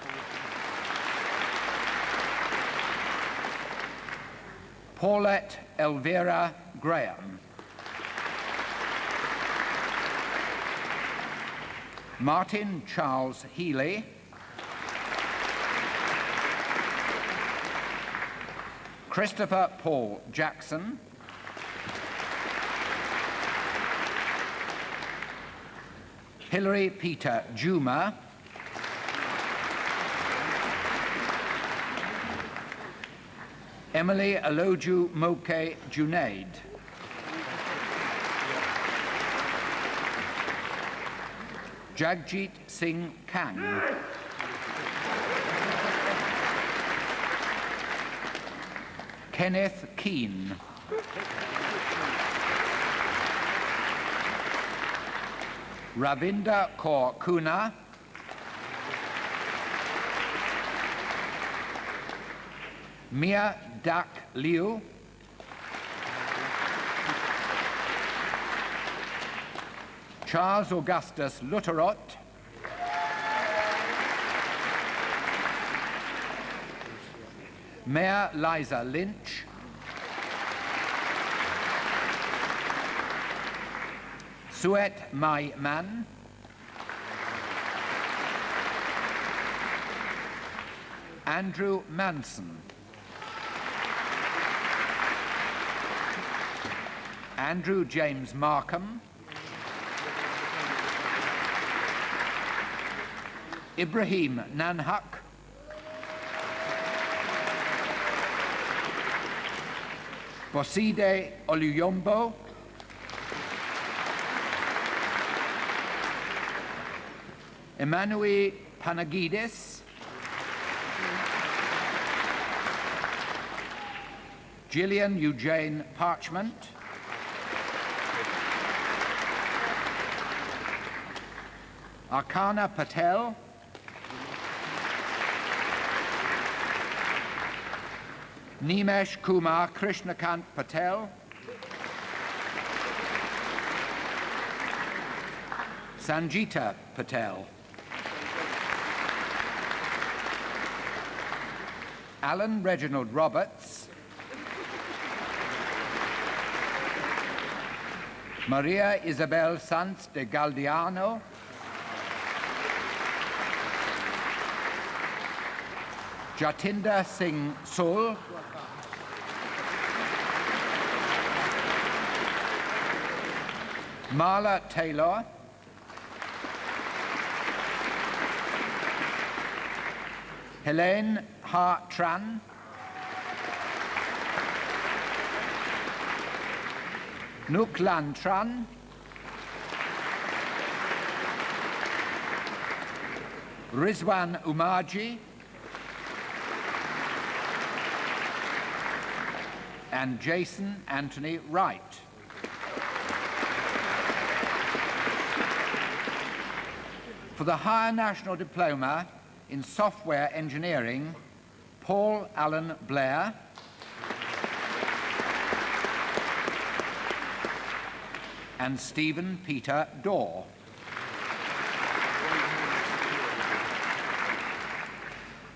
Paulette Elvira Graham. Martin Charles Healy. Christopher Paul Jackson. Hilary Peter Juma, Emily Aloju Moke Junaid, Jagjit Singh Kang, Kenneth Keane, Ravinda Kaur Kuna, Mia Dak Liu, Charles Augustus Lutterot, Mayor Liza Lynch, Suet Mai Man, Andrew Manson, Andrew James Markham, Ibrahim Nanhak, Boside Oluyombo, Emmanuel Panagidis, Gillian Eugene Parchment, Arkana Patel, Nimesh Kumar Krishnakant Patel, Sanjita Patel, Alan Reginald Roberts, Maria Isabel Sanz de Galdiano, Jatinder Singh Sul, Marla Taylor, Helene Ha Tran, Nuk Lan Tran, Rizwan Umarji, and Jason Anthony Wright. For the Higher National Diploma in Software Engineering, Paul Allen Blair, and Stephen Peter Dorr.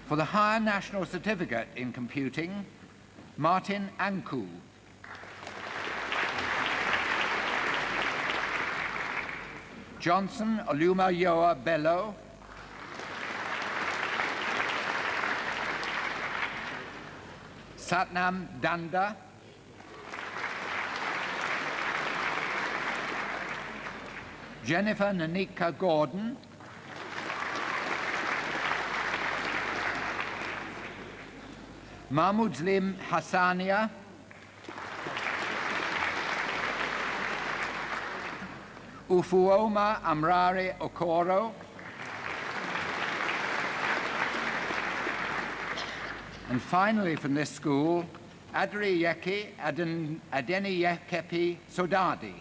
For the Higher National Certificate in Computing, Martin Anku, Johnson Olumayoa Bello, Satnam Danda, Jennifer Nanika Gordon, Mahmoud Slim Hassania, Ufuoma Amrare Okoro, and finally from this school, Adriyeki Adeniyekepi Sodadi.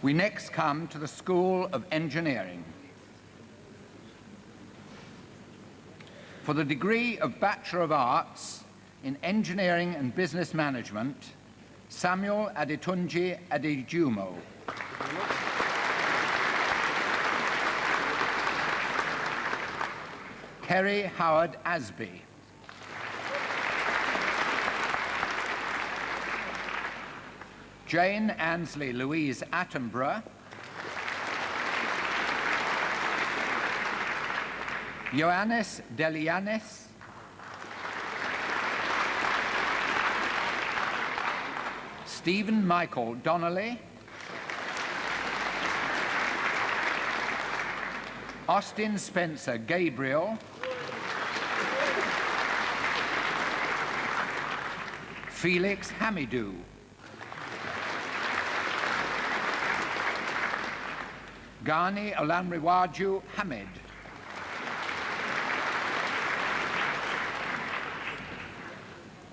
We next come to the School of Engineering. For the degree of Bachelor of Arts in Engineering and Business Management, Samuel Adetunji Adejumo. Kerry Howard Asby. Jane Ansley Louise Attenborough, Ioannis Delianis, Stephen Michael Donnelly, Austin Spencer Gabriel, Felix Hamidou, Gani Olanrewaju Hamid,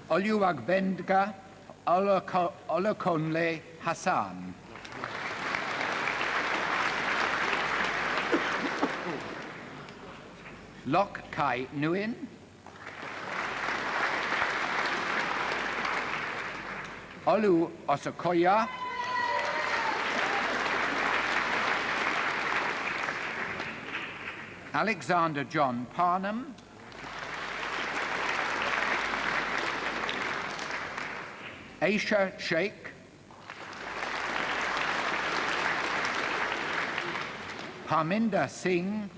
Oluwagbendga Olokonle Hassan, Lok Kai Nguyen, Olu Osokoya, Alexander John Parnham, Aisha Sheikh, Parminder Singh,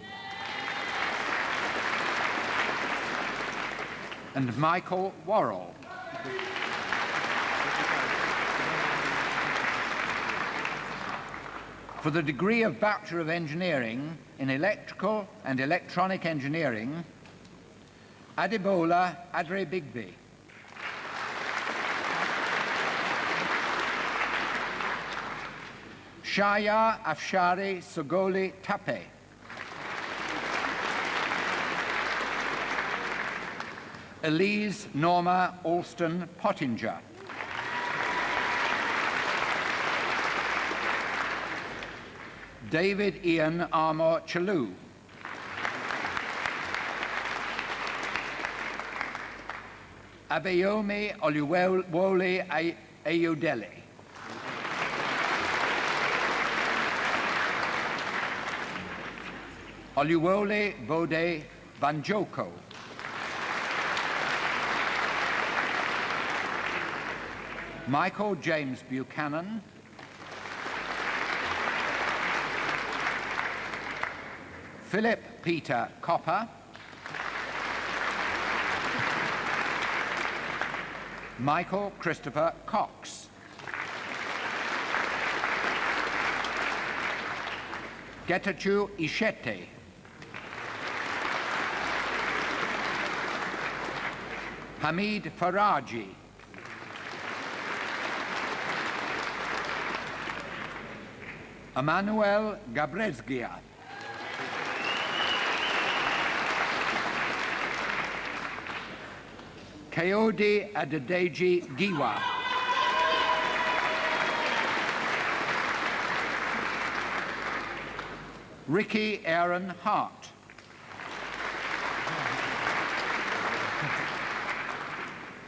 and Michael Worrell. For the degree of Bachelor of Engineering in Electrical and Electronic Engineering, Adebola Adrebigbe. Shaya Afshari Sogoli Tape. Elise Norma Alston Pottinger. David Ian Armour Chalou. Abayomi Oluwole Ayodele. Oluwole Bode Banjoko. Michael James Buchanan. Philip Peter Copper. Michael Christopher Cox. Getachew Ishete. Hamid Faraji. Emmanuel Gabrezgia. Kayode Adedeji Giwa. Ricky Aaron Hart.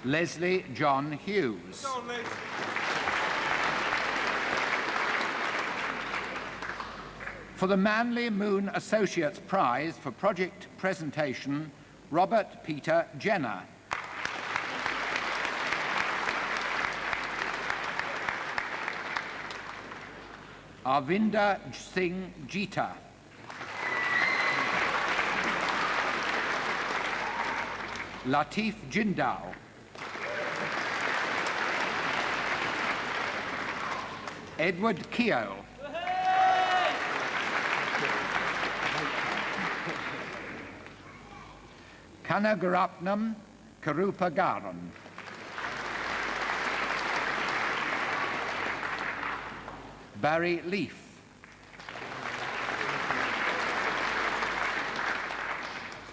Leslie John Hughes. For the Manly Moon Associates Prize for Project Presentation, Robert Peter Jenner. Arvinder Singh Jita. Latif Jindal. Edward Keogh. Kanagarapnam Karupagaran. Barry Leaf.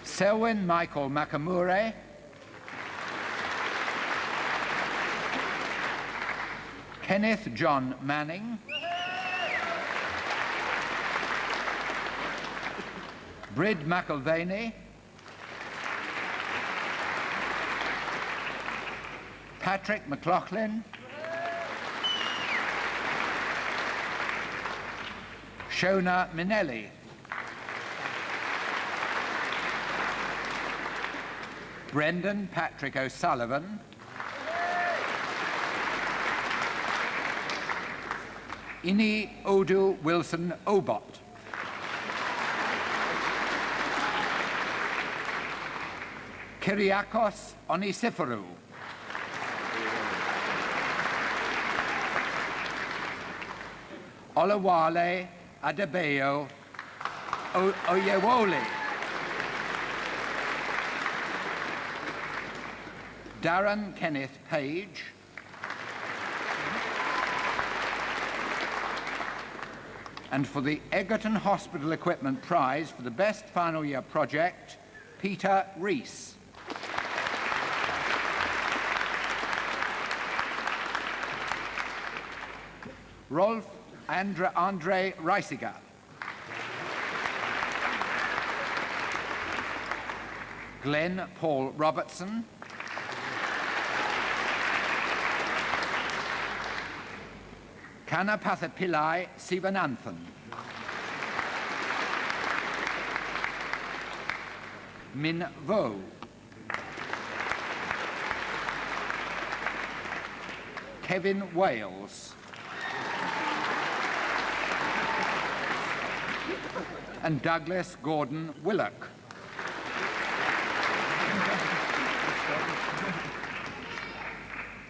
Selwyn Michael Makamure. Kenneth John Manning. Brid McIlvaney. Patrick McLaughlin. Shona Minelli. Brendan Patrick O'Sullivan. Ini Odu Wilson Obot. Kyriakos Onisiphorou. Olawale Adebayo Oyewole, Darren Kenneth Page, and for the Egerton Hospital Equipment Prize for the Best Final Year Project, Peter Rees. Rolf Andre Reisiger. Glenn Paul Robertson. Kanapathapillai Sivananthan. Min Vo. Kevin Wales. And Douglas Gordon Willock.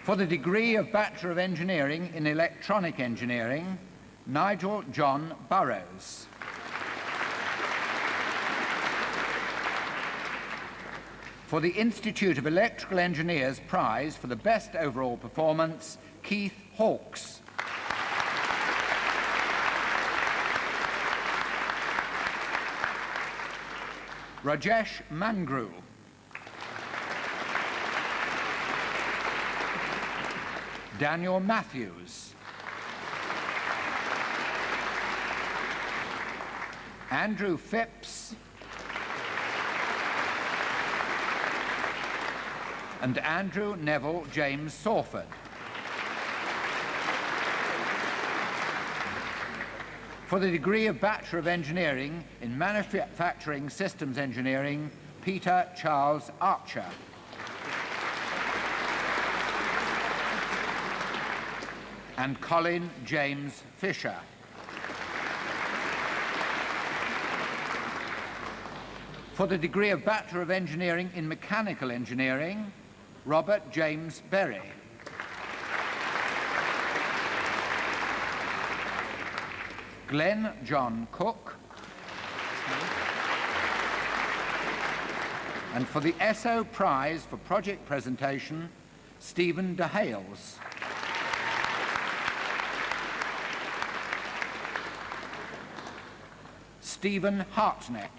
For the degree of Bachelor of Engineering in Electronic Engineering, Nigel John Burrows. For the Institute of Electrical Engineers Prize for the Best Overall Performance, Keith Hawkes. Rajesh Mangru. Daniel Matthews. Andrew Phipps. And Andrew Neville James Sawford. For the degree of Bachelor of Engineering in Manufacturing Systems Engineering, Peter Charles Archer. And Colin James Fisher. For the degree of Bachelor of Engineering in Mechanical Engineering, Robert James Berry. Glenn John Cook. And for the ESSO Prize for Project Presentation, Stephen DeHales. Stephen Hartnett.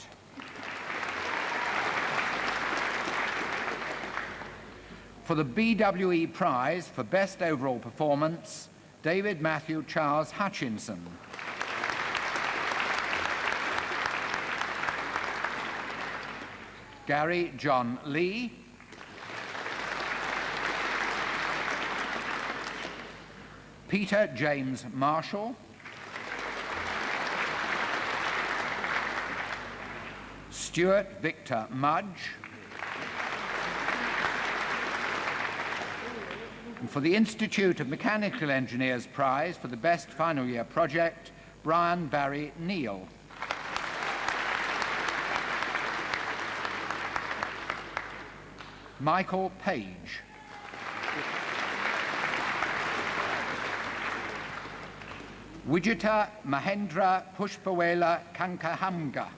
For the BWE Prize for Best Overall Performance, David Matthew Charles Hutchinson. Gary John Lee. Peter James Marshall. Stuart Victor Mudge. And for the Institute of Mechanical Engineers Prize for the Best Final Year Project, Brian Barry Neal. Michael Page. Wijita Mahendra Pushpawela Kankahamga.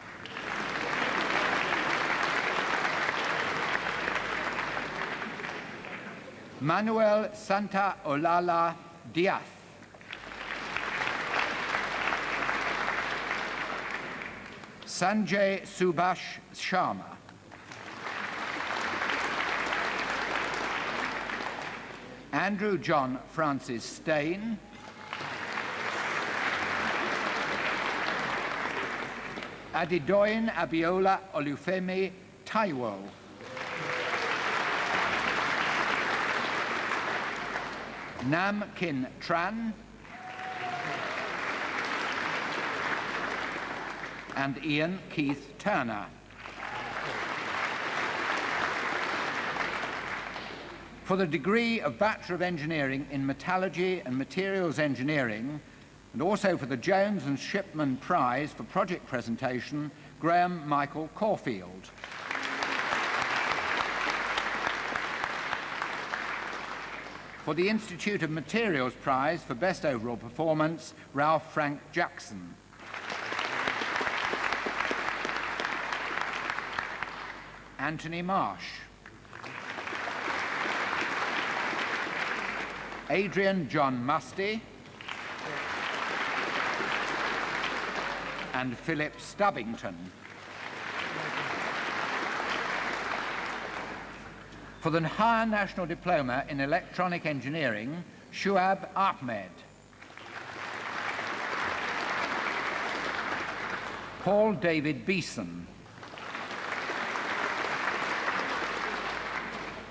Manuel Santa Olala Diaz. Sanjay Subhash Sharma. Andrew John Francis Stain. Adidoyin Abiola Olufemi Taiwo. Nam Kin Tran. And Ian Keith Turner. For the degree of Bachelor of Engineering in Metallurgy and Materials Engineering, and also for the Jones and Shipman Prize for Project Presentation, Graham Michael Caulfield. For the Institute of Materials Prize for Best Overall Performance, Ralph Frank Jackson. Anthony Marsh. Adrian John Musty. And Philip Stubbington. For the Higher National Diploma in Electronic Engineering, Shuab Ahmed. Paul David Beeson.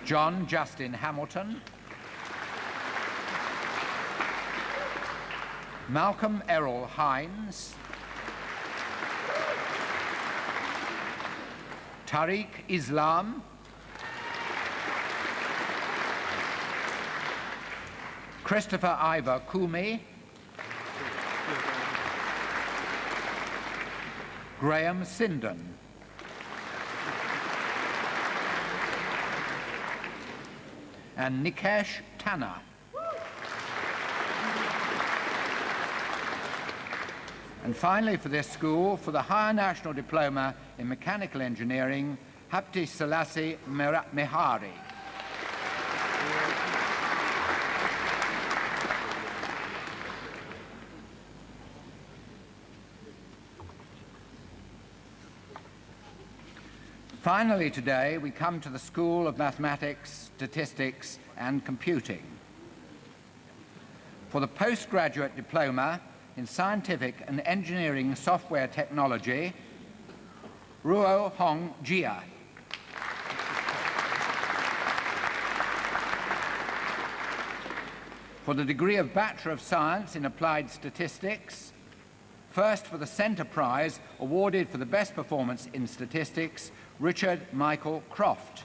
John Justin Hamilton. Malcolm Errol Hines. Tariq Islam. Christopher Ivor Kumi. Graham Sindon. And Nikesh Tanna. And finally for this school, for the Higher National Diploma in Mechanical Engineering, Hapti Selassie Mehari. Finally today, we come to the School of Mathematics, Statistics and Computing. For the postgraduate diploma in Scientific and Engineering Software Technology, Ruo Hong Jia. For the degree of Bachelor of Science in Applied Statistics, first for the Centre Prize awarded for the best performance in statistics, Richard Michael Croft.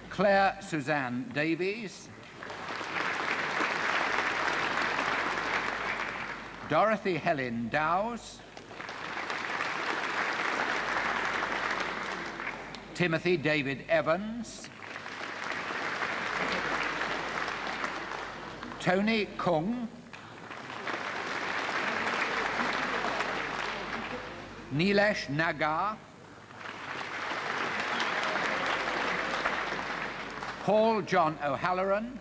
Claire Suzanne Davies. Dorothy Helen Dowes. Timothy David Evans. Tony Kung. Nilesh Nagar. Paul John O'Halloran.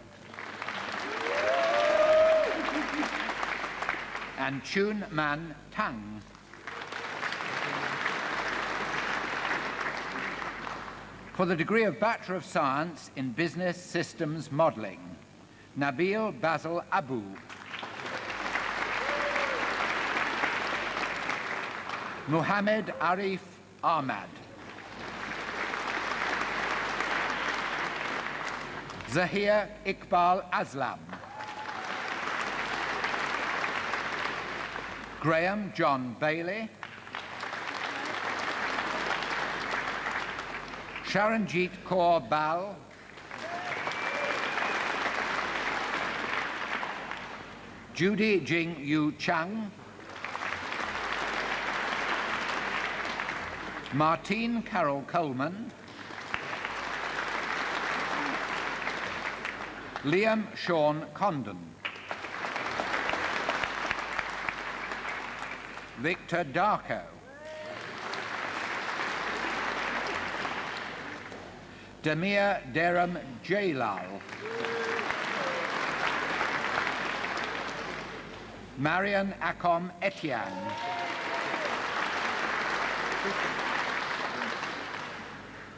And Chun Man Tang. For the degree of Bachelor of Science in Business Systems Modelling, Nabil Basil Abu. Muhammad Arif Ahmad. Zahir Iqbal Aslam. Graham John Bailey. Sharanjit Kaur Bal. Judy Jing Yu Chang. Martine Carol Coleman. Liam Sean Condon. Victor Darko. Damir Deram Jailal. Marian Akom Etienne.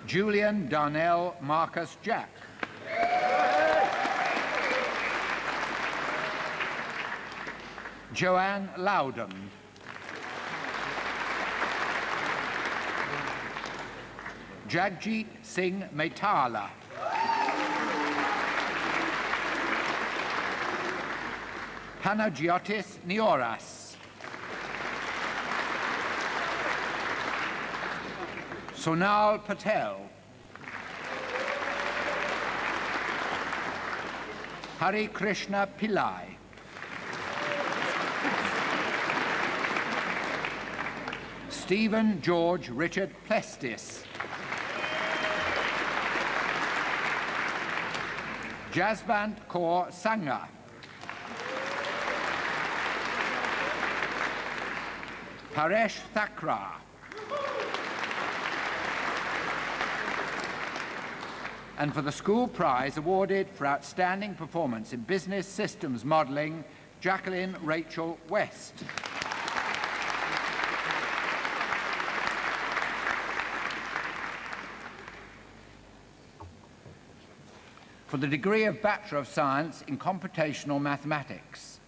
Julian Darnell Marcus Jack. Joanne Loudon. Jagjit Singh Metala. Panagiotis Nioras. Sonal Patel. Hari Krishna Pillai. Stephen George Richard Plestis. Jazz Band Corps Sanger. Paresh Thakra. And for the school prize awarded for outstanding performance in business systems modelling, Jacqueline Rachel West. For the degree of Bachelor of Science in Computational Mathematics,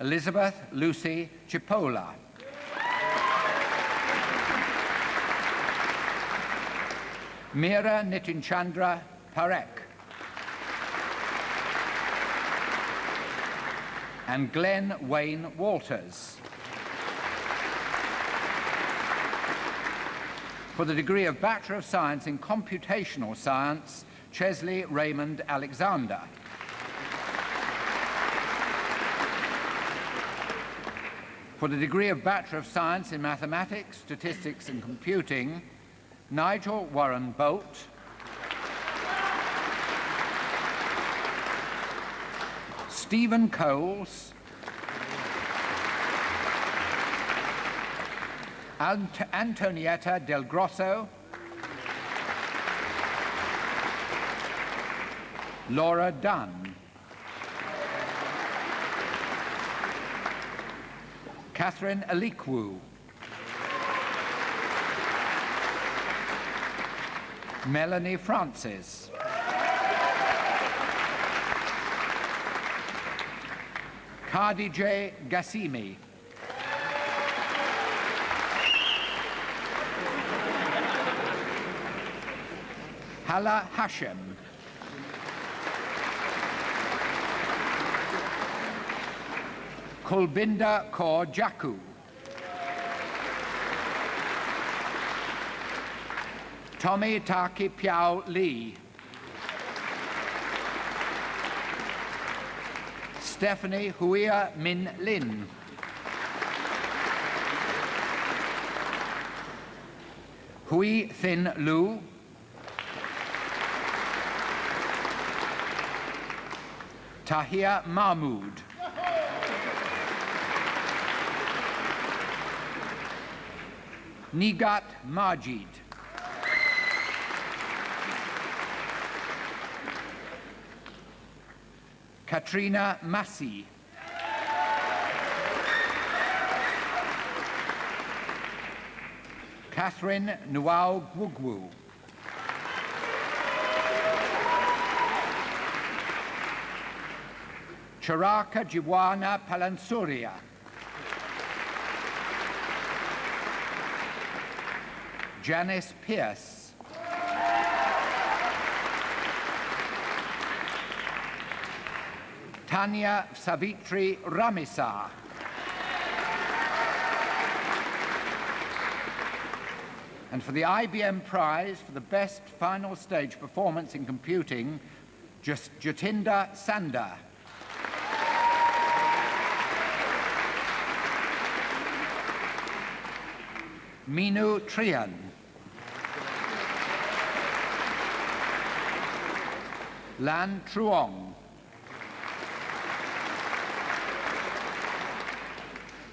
Elizabeth Lucy Chipola. Meera Nitinchandra Parekh. And Glenn Wayne Walters. For the degree of Bachelor of Science in Computational Science, Chesley Raymond Alexander. For the degree of Bachelor of Science in Mathematics, Statistics and Computing, Nigel Warren Bolt. Stephen Coles. Antonietta Del Grosso. Laura Dunn. Catherine Alikwu. Melanie Francis. Khadijah Gassimi. Hala Hashem. Kulbinder Kaur Jaku. Tommy Taki Piao Lee. Stephanie Huia Min Lin. Hui Thin Lu. Tahir Mahmood. Nigat Majid. Katrina Massi. Catherine Nuau Gwugwu. Charaka Jiwana Palansuria. Janice Pierce. Tanya Savitri Ramisa. And for the IBM Prize for the Best Final Stage Performance in Computing, Jatinder Sanda. Minu Trian. Lan Truong.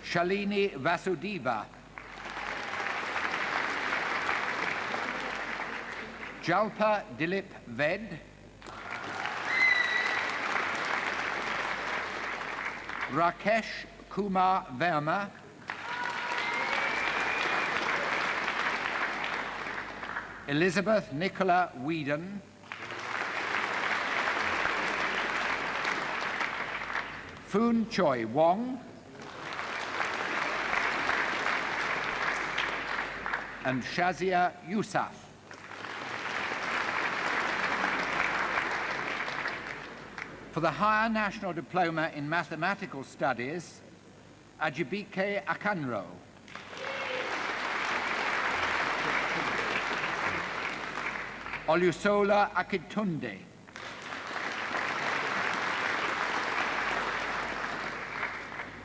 Shalini Vasudeva. Jalpa Dilip Ved. Rakesh Kumar Verma. Elizabeth Nicola Whedon. Foon Choi Wong. And Shazia Yousaf. For the Higher National Diploma in Mathematical Studies, Ajibike Akanro. Olusola Akitunde.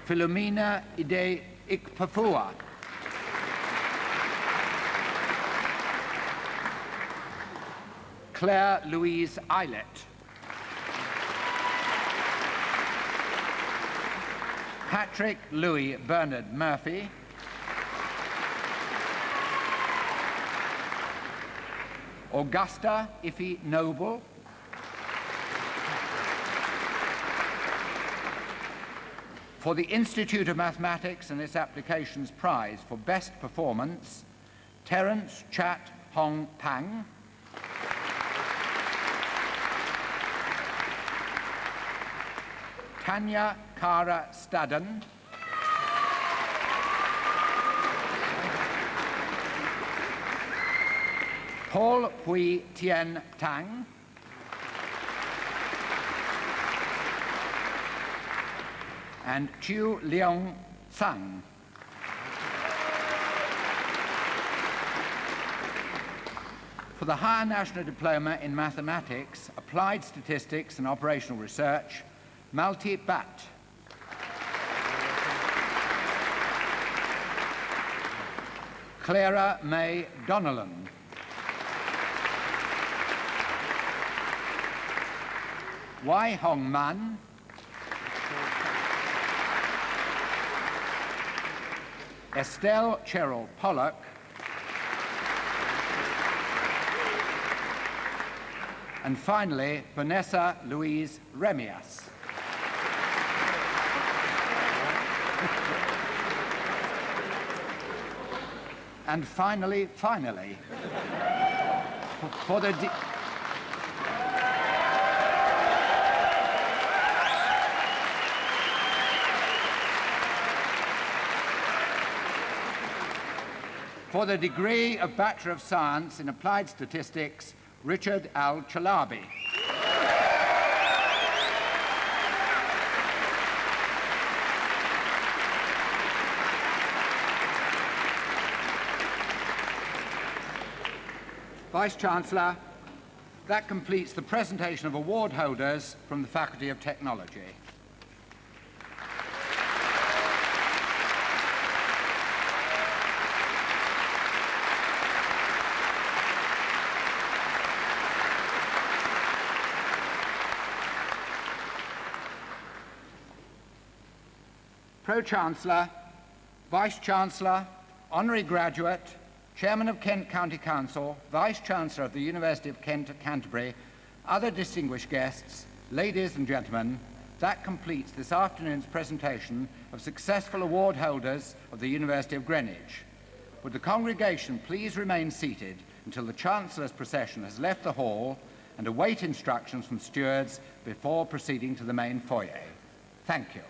Philomena Ide Ikpafua. Claire Louise Eilert. Patrick Louis Bernard Murphy, Augusta Iffy Noble, for the Institute of Mathematics and its Applications Prize for Best Performance, Terence Chat Hong Pang, Tanya Kara Stadden, Paul Hui Tien Tang, and Chiu Leong Sang. For the Higher National Diploma in Mathematics, Applied Statistics and Operational Research, Malti Bat. Clara May Donnellan. Wai Hong Man. Estelle Cheryl Pollock. And finally, Vanessa Louise Remias. And finally, for the degree of Bachelor of Science in Applied Statistics, Richard Al-Chalabi. Vice-Chancellor, that completes the presentation of award holders from the Faculty of Technology. Pro-Chancellor, Vice-Chancellor, Honorary Graduate, Chairman of Kent County Council, Vice-Chancellor of the University of Kent at Canterbury, other distinguished guests, ladies and gentlemen, that completes this afternoon's presentation of successful award holders of the University of Greenwich. Would the congregation please remain seated until the Chancellor's procession has left the hall and await instructions from stewards before proceeding to the main foyer. Thank you.